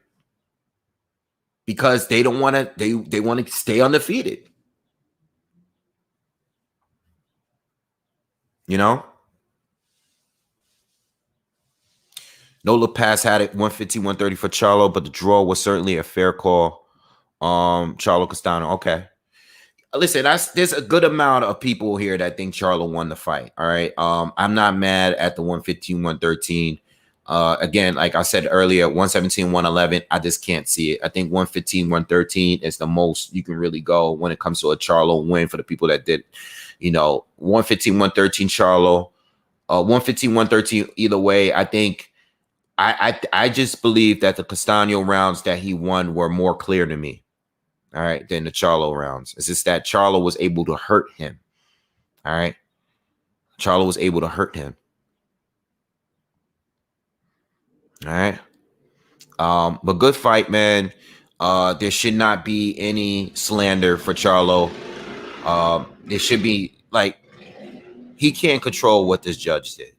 because they don't want to, they want to stay undefeated. You know, no look pass had it 150, 130 for Charlo, but the draw was certainly a fair call. Charlo Castano. Okay. Listen, there's a good amount of people here that think Charlo won the fight. All right. I'm not mad at the 115, 113. Again, like I said earlier, 117, 111, I just can't see it. I think 115, 113 is the most you can really go when it comes to a Charlo win for the people that did, 115, 113 Charlo, 115, 113 either way. I think I just believe that the Castano rounds that he won were more clear to me. All right, than the Charlo rounds. It's just that Charlo was able to hurt him. All right. Charlo was able to hurt him. All right. But good fight, man. There should not be any slander for Charlo. There should be he can't control what this judge did.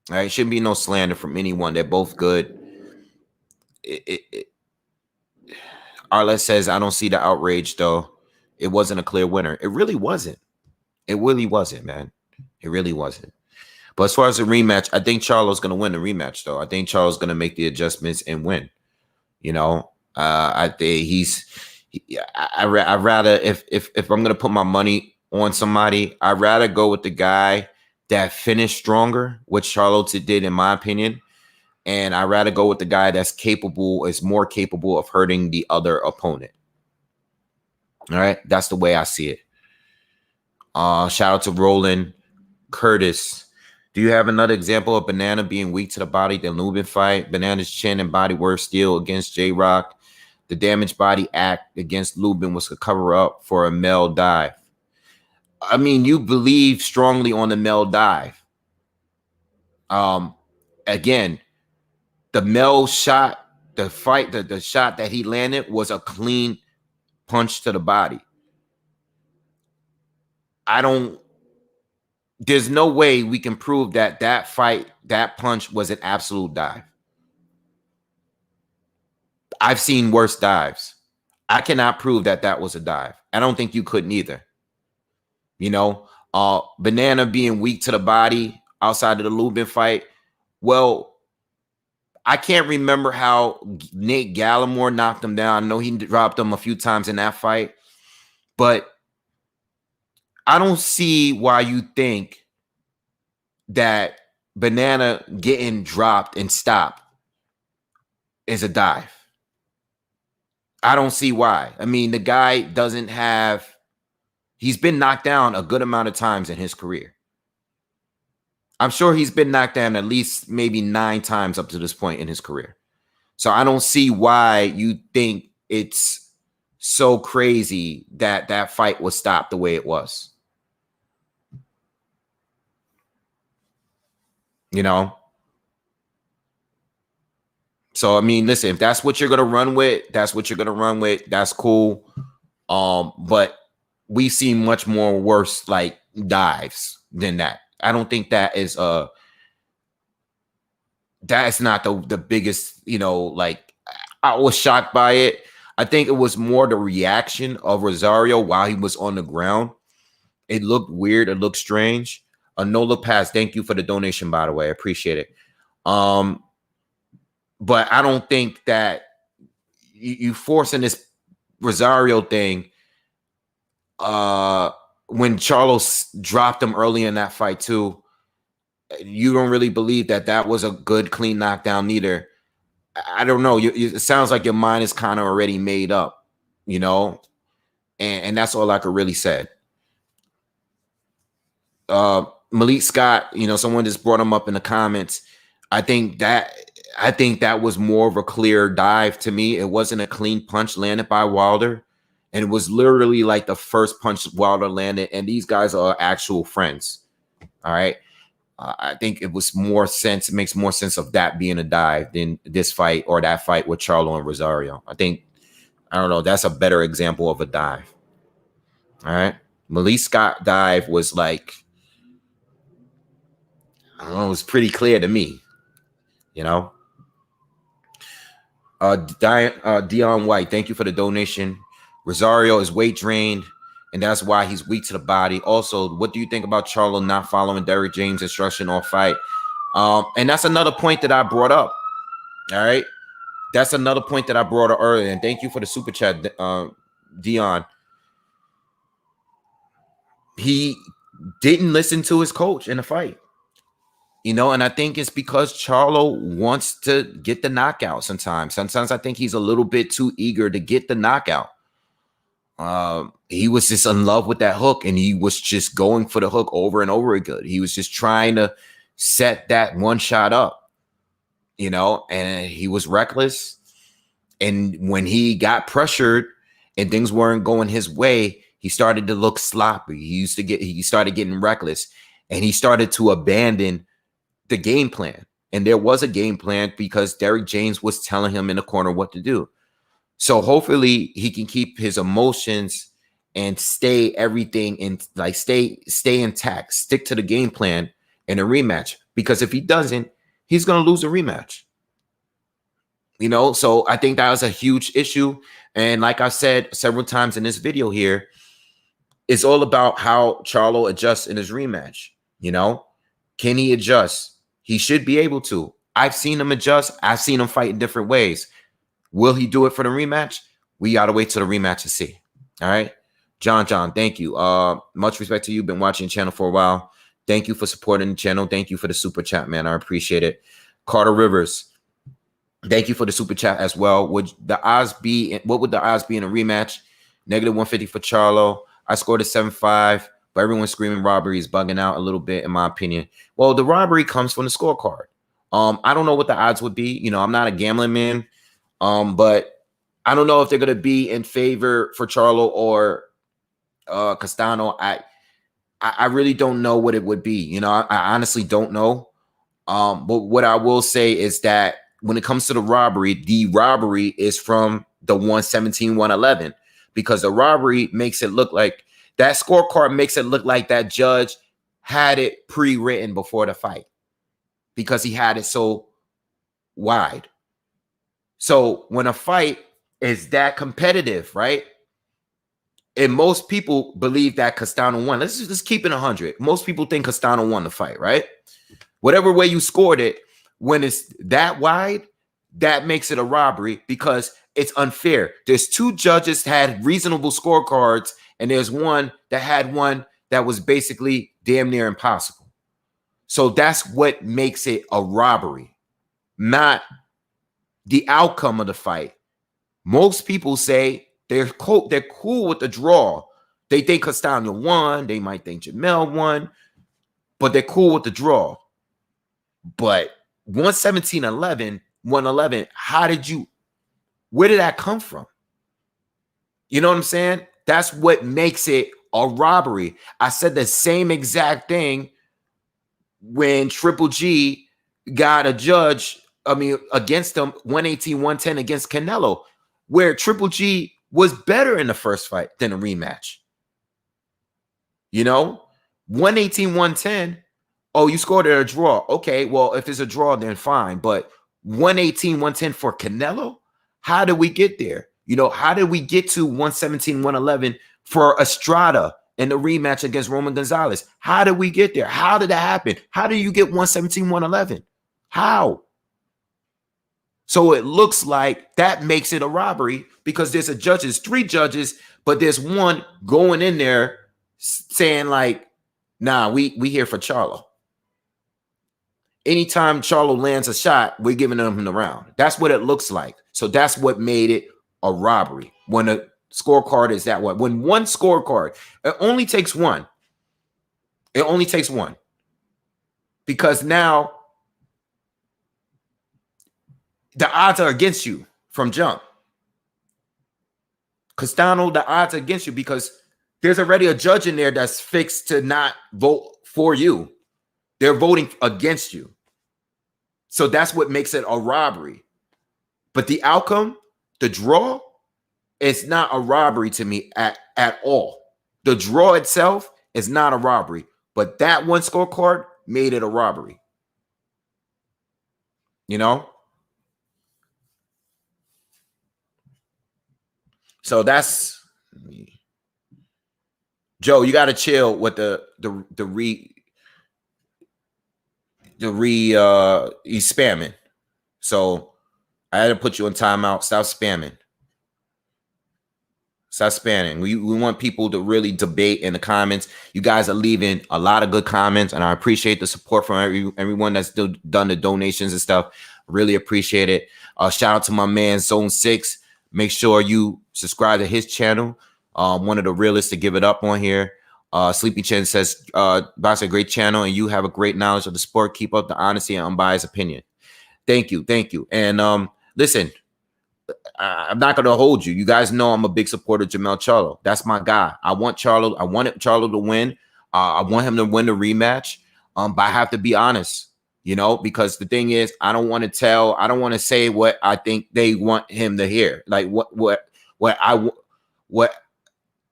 All right, shouldn't be no slander from anyone. They're both good. Arlet says, I don't see the outrage though. It wasn't a clear winner. It really wasn't. It really wasn't, man. It really wasn't. But as far as the rematch, I think Charlo's going to win the rematch, though. I think Charlo's going to make the adjustments and win. I think I'd rather if I'm going to put my money on somebody, I'd rather go with the guy that finished stronger, which Charlo did, in my opinion. And I'd rather go with the guy that's more capable of hurting the other opponent. All right. That's the way I see it. Shout out to Roland Curtis. Do you have another example of Banana being weak to the body than Lubin fight? Banana's chin and body were steel against J-Rock. The damaged body act against Lubin was a cover-up for a male dive. I mean, you believe strongly on the male dive. Again, the male shot, the shot that he landed was a clean punch to the body. There's no way we can prove that that punch was an absolute dive. I've seen worse dives. I cannot prove that was a dive. I don't think you could neither. Banana being weak to the body outside of the Lubin fight. Well, I can't remember how Nate Gallimore knocked him down. I know he dropped him a few times in that fight, but I don't see why you think that Banana getting dropped and stopped is a dive. I don't see why. I mean, the guy he's been knocked down a good amount of times in his career. I'm sure he's been knocked down at least maybe 9 times up to this point in his career. So I don't see why you think it's so crazy that fight was stopped the way it was. So, I mean, listen, if that's what you're going to run with, that's what you're going to run with. That's cool. But we see much more worse dives than that. I don't think that is that's not the biggest, I was shocked by it. I think it was more the reaction of Rosario while he was on the ground. It looked weird. It looked strange. Nola Pass, thank you for the donation, by the way. I appreciate it. But I don't think that you forcing this Rosario thing when Charlo dropped him early in that fight too. You don't really believe that was a good, clean knockdown neither. I don't know. It sounds like your mind is kind of already made up, and that's all I could really say. Malik Scott, someone just brought him up in the comments. I think that was more of a clear dive to me. It wasn't a clean punch landed by Wilder. And it was literally like the first punch Wilder landed. And these guys are actual friends. All right. I think it makes more sense of that being a dive than this fight or that fight with Charlo and Rosario. I don't know. That's a better example of a dive. All right. Malik Scott dive was it was pretty clear to me, Dion White, thank you for the donation. Rosario is weight drained. and that's why he's weak to the body. Also, what do you think about Charlo not following Derrick James' instruction on fight? And that's another point that I brought up. All right, that's another point that I brought up earlier. And thank you for the super chat, Dion. He didn't listen to his coach in the fight. You know, and I think it's because Charlo wants to get the knockout sometimes. Sometimes I think he's a little bit too eager to get the knockout. He was just in love with that hook, and he was just going for the hook over and over again. He was just trying to set that one shot up, you know, and he was reckless. And when he got pressured and things weren't going his way, he started to look sloppy. He started getting reckless, and he started to abandon the game plan. And there was a game plan because Derrick James was telling him in the corner what to do. So hopefully he can keep his emotions and stay everything in, like stay intact, stick to the game plan in a rematch. Because if he doesn't, he's going to lose a rematch. You know, so I think that was a huge issue. And like I said several times in this video here, it's all about how Charlo adjusts in his rematch. You know, can he adjust? He should be able to. I've seen him adjust. I've seen him fight in different ways. Will he do it for the rematch? We got to wait till the rematch to see. All right. John, thank you. Much respect to you. Been watching the channel for a while. Thank you for supporting the channel. Thank you for the super chat, man. I appreciate it. Carter Rivers, thank you for the super chat as well. What would the odds be in a rematch? -150 for Charlo. I scored a 7-5. But everyone's screaming robbery is bugging out a little bit, in my opinion. Well, the robbery comes from the scorecard. I don't know what the odds would be. You know, I'm not a gambling man. But I don't know if they're going to be in favor for Charlo or Castano. I really don't know what it would be. You know, I honestly don't know. But what I will say is that when it comes to the robbery is from the 117-111, because the robbery makes it look like that scorecard makes it look like that judge had it pre-written before the fight because he had it so wide. So when a fight is that competitive, right? And most people believe that Castano won. Let's just keep it 100. Most people think Castano won the fight, right? Whatever way you scored it, when it's that wide, that makes it a robbery because it's unfair. There's two judges that had reasonable scorecards, and there's one that had one that was basically damn near impossible. So that's what makes it a robbery, not the outcome of the fight. Most people say they're cool with the draw. They think Castano won. They might think Jamel won, but they're cool with the draw. But 117-11, 111, where did that come from? You know what I'm saying? That's what makes it a robbery. I said the same exact thing when Triple G got a judge, against him, 118-110 against Canelo, where Triple G was better in the first fight than a rematch. You know, 118-110. Oh, you scored at a draw. Okay, well, if it's a draw, then fine. But 118-110 for Canelo? How did we get there? You know, how did we get to 117-111 for Estrada in the rematch against Roman Gonzalez? How did we get there? How did that happen? How do you get 117-111? How? So it looks like that makes it a robbery because there's three judges, but there's one going in there saying like, nah, we here for Charlo. Anytime Charlo lands a shot, we're giving him the round. That's what it looks like. So that's what made it a robbery. When a scorecard is that way. When one scorecard, it only takes one. It only takes one. Because now the odds are against you from jump. Castano, the odds are against you because there's already a judge in there that's fixed to not vote for you. They're voting against you. So that's what makes it a robbery. But the outcome, the draw, it's not a robbery to me at all. The draw itself is not a robbery. But that one scorecard made it a robbery. You know? So that's Joe, you got to chill with he's spamming. So I had to put you in timeout. Stop spamming. Stop spamming. We want people to really debate in the comments. You guys are leaving a lot of good comments, and I appreciate the support from everyone that's still done the donations and stuff. Really appreciate it. Shout out to my man Zone 6. Make sure you subscribe to his channel. One of the realest to give it up on here. Sleepy Chin says, Box, a great channel, and you have a great knowledge of the sport. Keep up the honesty and unbiased opinion. Thank you. Thank you. And listen, I'm not going to hold you. You guys know I'm a big supporter of Jermell Charlo. That's my guy. I wanted Charlo to win. I want him to win the rematch. But I have to be honest, because the thing is, I don't want to say what I think they want him to hear. Like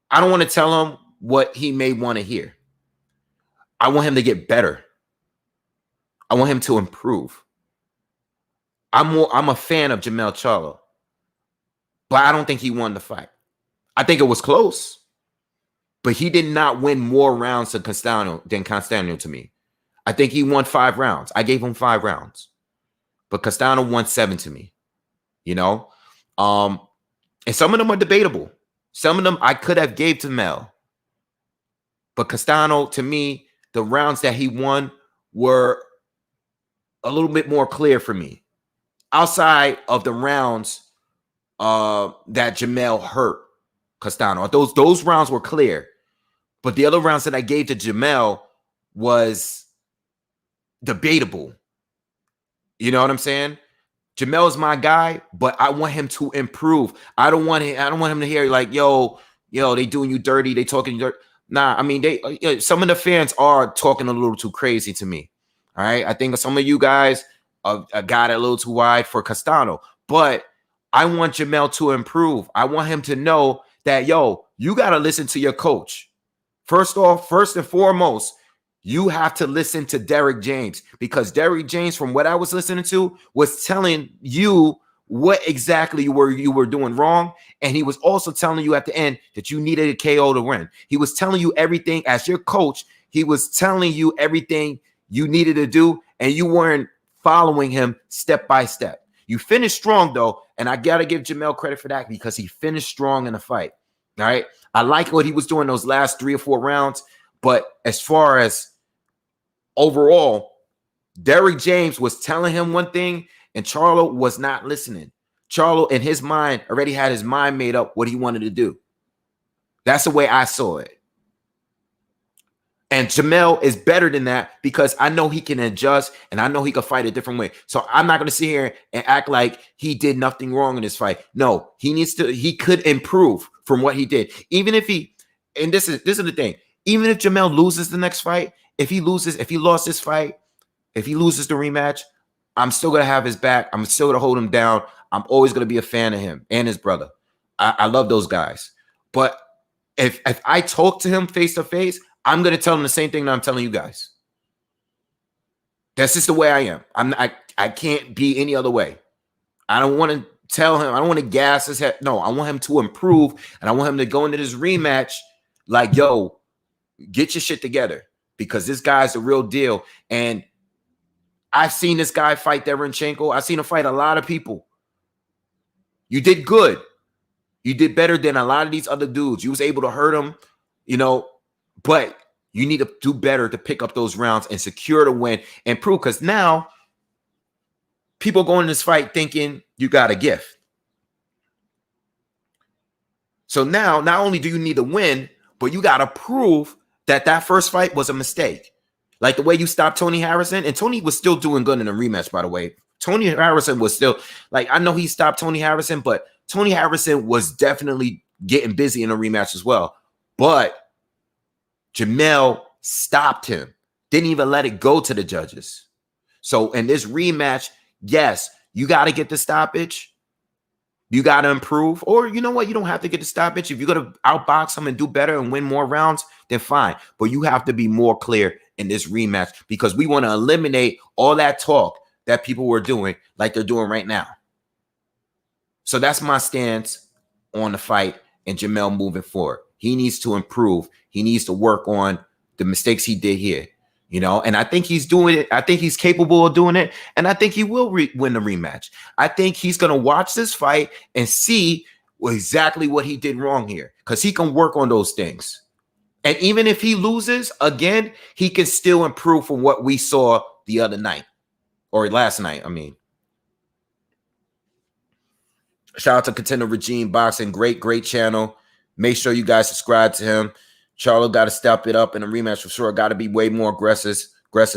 I don't want to tell him what he may want to hear. I want him to get better. I want him to improve. I'm a fan of Jermell Charlo, but I don't think he won the fight. I think it was close, but he did not win more rounds than Castano to me. I think he won 5 rounds. I gave him 5 rounds, but Castano won 7 to me. And some of them are debatable. Some of them I could have gave to Mel, but Castano, to me, the rounds that he won were a little bit more clear for me. Outside of the rounds that Jermell hurt Castano, those rounds were clear, but the other rounds that I gave to Jermell was debatable. You know what I'm saying? Jermell is my guy, but I want him to improve. I don't want him to hear like, yo, they doing you dirty, they talking you dirty. Nah, I mean, some of the fans are talking a little too crazy to me. All right, I think some of you guys got it a little too wide for Castano, but I want Jermell to improve. I want him to know that, you got to listen to your coach. First and foremost, you have to listen to Derrick James, because Derrick James, from what I was listening to, was telling you what exactly you were doing wrong. And he was also telling you at the end that you needed a KO to win. He was telling you everything as your coach. He was telling you everything you needed to do, and you weren't following him step by step. You finished strong, though, and I got to give Jermell credit for that, because he finished strong in the fight. All right? I like what he was doing those last 3 or 4 rounds, but as far as overall, Derrick James was telling him one thing, and Charlo was not listening. Charlo, in his mind, already had his mind made up what he wanted to do. That's the way I saw it. And Jermell is better than that, because I know he can adjust, and I know he can fight a different way. So I'm not going to sit here and act like he did nothing wrong in this fight. No, he could improve from what he did. Even if this is the thing, even if Jermell loses the next fight, if he lost this fight, if he loses the rematch, I'm still going to have his back. I'm still going to hold him down. I'm always going to be a fan of him and his brother. I love those guys. But if I talk to him face to face, I'm going to tell him the same thing that I'm telling you guys. That's just the way I am. I can't be any other way. I don't want to tell him. I don't want to gas his head. No, I want him to improve, and I want him to go into this rematch like, yo, get your shit together, because this guy's the real deal. And I've seen this guy fight Derenchenko. I've seen him fight a lot of people. You did good. You did better than a lot of these other dudes. You was able to hurt him, but you need to do better to pick up those rounds and secure the win and prove, because now people go in this fight thinking you got a gift. So now not only do you need to win, but you got to prove that first fight was a mistake. Like the way you stopped Tony Harrison, and Tony was still doing good in the rematch, by the way. Tony Harrison was still, like, I know he stopped Tony Harrison, but Tony Harrison was definitely getting busy in a rematch as well. But Jermell stopped him, didn't even let it go to the judges. So in this rematch, yes, you got to get the stoppage. You got to improve. Or you know what? You don't have to get the stoppage. If you're going to outbox him and do better and win more rounds, then fine. But you have to be more clear in this rematch, because we want to eliminate all that talk that people were doing like they're doing right now. So that's my stance on the fight and Jermell moving forward. He needs to improve. He needs to work on the mistakes he did here. And I think he's doing it. I think he's capable of doing it. And I think he will win the rematch. I think he's going to watch this fight and see exactly what he did wrong here, because he can work on those things. And even if he loses again, he can still improve from what we saw the other night, or last night, I mean. Shout out to Contender Regime Boxing. Great channel. Make sure you guys subscribe to him. Charlo got to step it up in a rematch for sure. Got to be way more aggressive.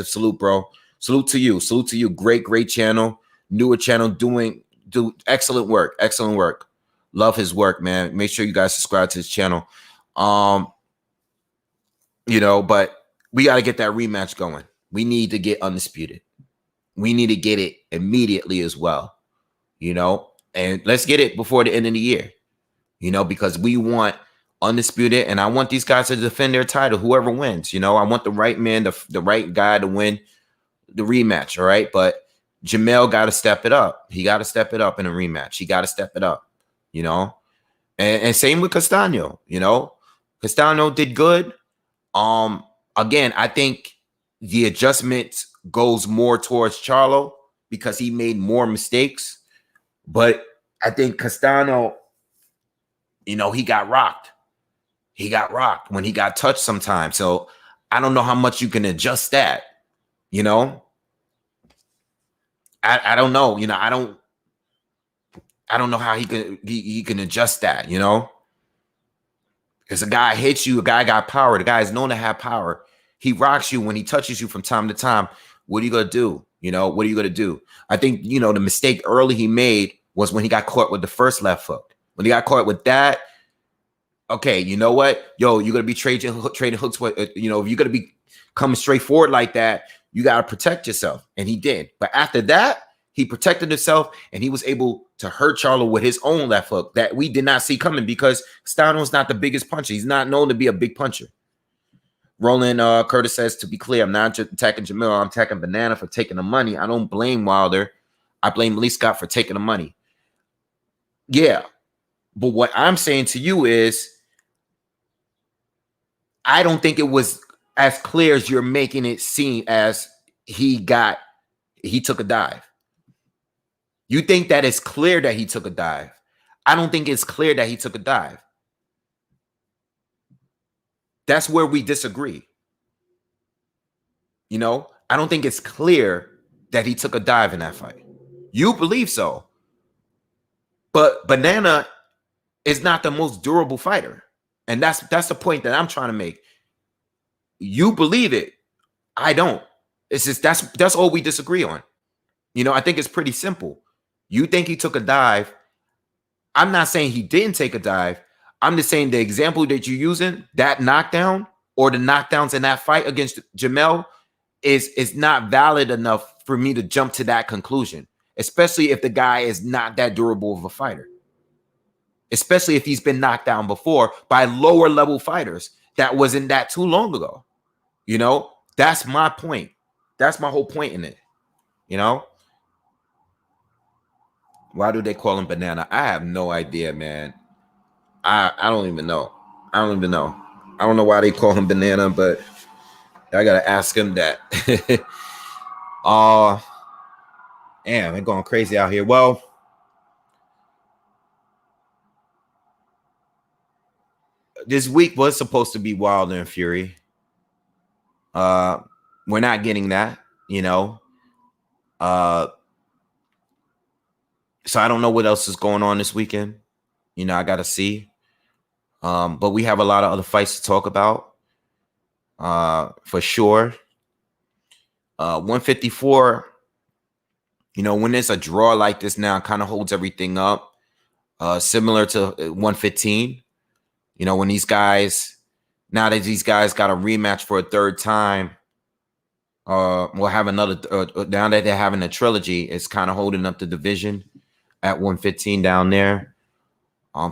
Salute, bro. Salute to you. Great channel. Newer channel do excellent work. Love his work, man. Make sure you guys subscribe to his channel. But we got to get that rematch going. We need to get undisputed. We need to get it immediately as well. And let's get it before the end of the year. Because we want undisputed, and I want these guys to defend their title, whoever wins. I want the right man, the right guy to win the rematch, all right? But Jamel got to step it up. He got to step it up in a rematch. He got to step it up, And same with Castano, Castano did good. Again, I think the adjustment goes more towards Charlo because he made more mistakes. But I think Castano, he got rocked. He got rocked when he got touched sometimes. So I don't know how much you can adjust that. I don't know. I don't know how he can adjust that, Because a guy hits you, a guy got power. The guy is known to have power. He rocks you when he touches you from time to time. What are you going to do? What are you going to do? I think, the mistake early he made was when he got caught with the first left hook. When he got caught with that, okay, you know what? Yo, you're going to be trading hooks. With, if you're going to be coming straight forward like that, you got to protect yourself. And he did. But after that, he protected himself, and he was able to hurt Charlo with his own left hook that we did not see coming because Stano's not the biggest puncher. He's not known to be a big puncher. Roland Curtis says, to be clear, I'm not attacking Jamil. I'm attacking Banana for taking the money. I don't blame Wilder. I blame Lee Scott for taking the money. Yeah. But what I'm saying to you is, I don't think it was as clear as you're making it seem as he took a dive. You think that it's clear that he took a dive. I don't think it's clear that he took a dive. That's where we disagree. I don't think it's clear that he took a dive in that fight. You believe so. But Banana is not the most durable fighter. And that's the point that I'm trying to make. You believe it. I don't. It's just that's all we disagree on. I think it's pretty simple. You think he took a dive. I'm not saying he didn't take a dive. I'm just saying the example that you're using, that knockdown or the knockdowns in that fight against Jamel is not valid enough for me to jump to that conclusion, especially if the guy is not that durable of a fighter, especially if he's been knocked down before by lower level fighters. That wasn't that too long ago. That's my point. That's my whole point in it. Why do they call him Banana? I have no idea, man. I don't even know. I don't know why they call him Banana, but I gotta ask him that. Damn, they're going crazy out here. Well, this week was supposed to be Wilder and Fury. We're not getting that, So I don't know what else is going on this weekend. I gotta see. But we have a lot of other fights to talk about. For sure. 154, when there's a draw like this now, kind of holds everything up. Similar to 115. When these guys, now that these guys got a rematch for a third time, we'll have another, now that they're having a trilogy, it's kind of holding up the division at 115 down there.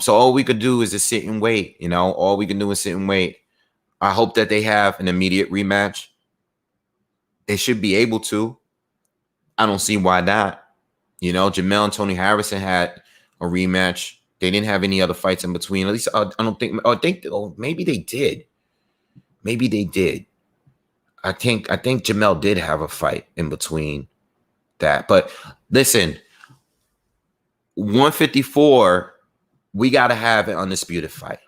So all we could do is just sit and wait, all we can do is sit and wait. I hope that they have an immediate rematch. They should be able to. I don't see why not. Jamel and Tony Harrison had a rematch They didn't have any other fights in between. At least I don't think. Oh, maybe they did. Maybe they did. I think Jamel did have a fight in between that. But listen, 154, we got to have an undisputed fight.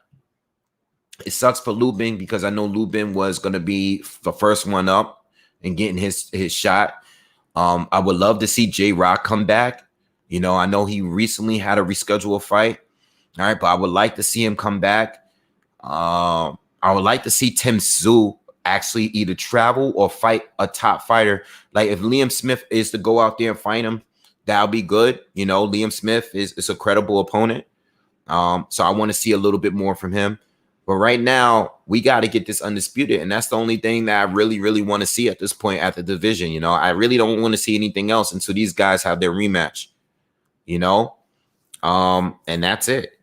It sucks for Lubin because I know Lubin was going to be the first one up and getting his shot. I would love to see J-Rock come back. You know, I know he recently had a rescheduled fight. All right, but I would like to see him come back. I would like to see Tim Tszyu actually either travel or fight a top fighter. Like if Liam Smith is to go out there and fight him, that'll be good. You know, Liam Smith is a credible opponent. So I want to see a little bit more from him. But right now, we got to get this undisputed. And that's the only thing that I really, really want to see at this point at the division. You know, I really don't want to see anything else until these guys have their rematch, you know, and that's it.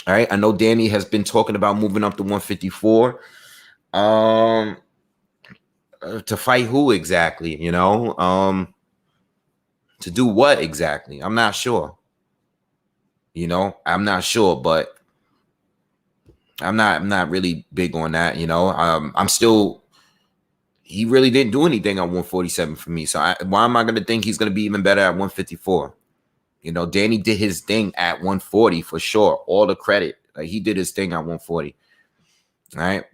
All right. I know Danny has been talking about moving up to 154. To fight who exactly, you know? To do what exactly? I'm not sure. You know, I'm not sure, but I'm not really big on that, you know. I'm still, he really didn't do anything at 147 for me. So why am I going to think he's going to be even better at 154? You know, Danny did his thing at 140 for sure. All the credit. Like he did his thing at 140. All right.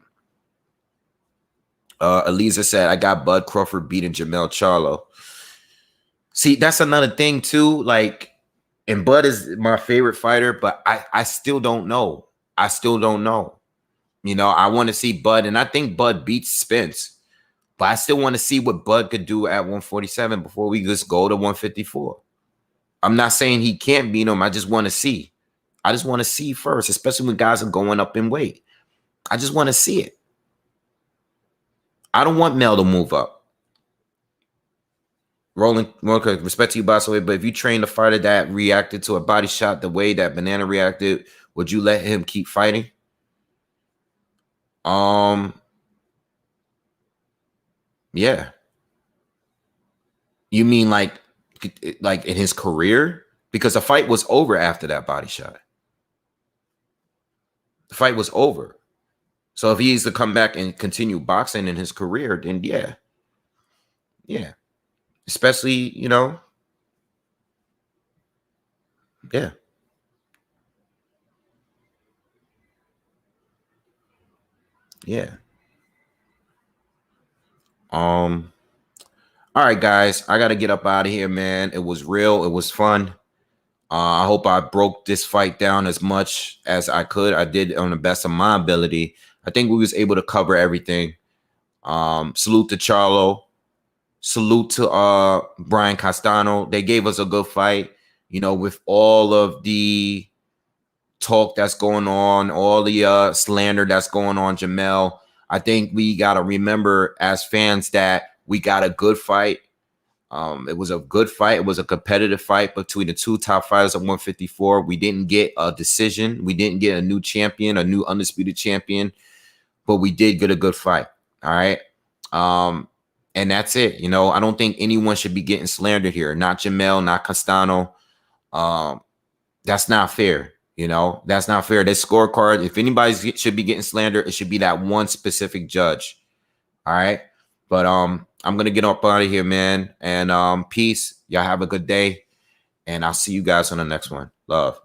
Eliza said, I got Bud Crawford beating Jamel Charlo. See, that's another thing too. Like, and Bud is my favorite fighter, but I still don't know. I still don't know. You know, I want to see Bud, and I think Bud beats Spence, but I still want to see what Bud could do at 147 before we just go to 154. I'm not saying he can't beat him. I just want to see. I just want to see first, especially when guys are going up in weight. I just want to see it. I don't want Mel to move up. Rolling, respect to you, boss, but if you train a fighter that reacted to a body shot the way that Banana reacted, would you let him keep fighting? Yeah. You mean like in his career? Because the fight was over after that body shot. The fight was over. So if he needs to come back and continue boxing in his career, then yeah. Yeah. Especially, you know. Yeah. Yeah. All right, guys. I gotta get up out of here, man. It was real. It was fun. I hope I broke this fight down as much as I could. I did on the best of my ability. I think we was able to cover everything. Salute to Charlo. Salute to Brian Castano. They gave us a good fight. You know, with all of the talk that's going on, all the slander that's going on, Jamel, I think we got to remember as fans that we got a good fight. It was a good fight. It was a competitive fight between the two top fighters at 154. We didn't get a decision. We didn't get a new champion, a new undisputed champion, but we did get a good fight. All right. And that's it. You know, I don't think anyone should be getting slandered here. Not Jamel, not Castano. That's not fair. You know, that's not fair. This scorecard, if anybody should be getting slandered, it should be that one specific judge. All right. But I'm gonna get up out of here, man. And peace. Y'all have a good day. And I'll see you guys on the next one. Love.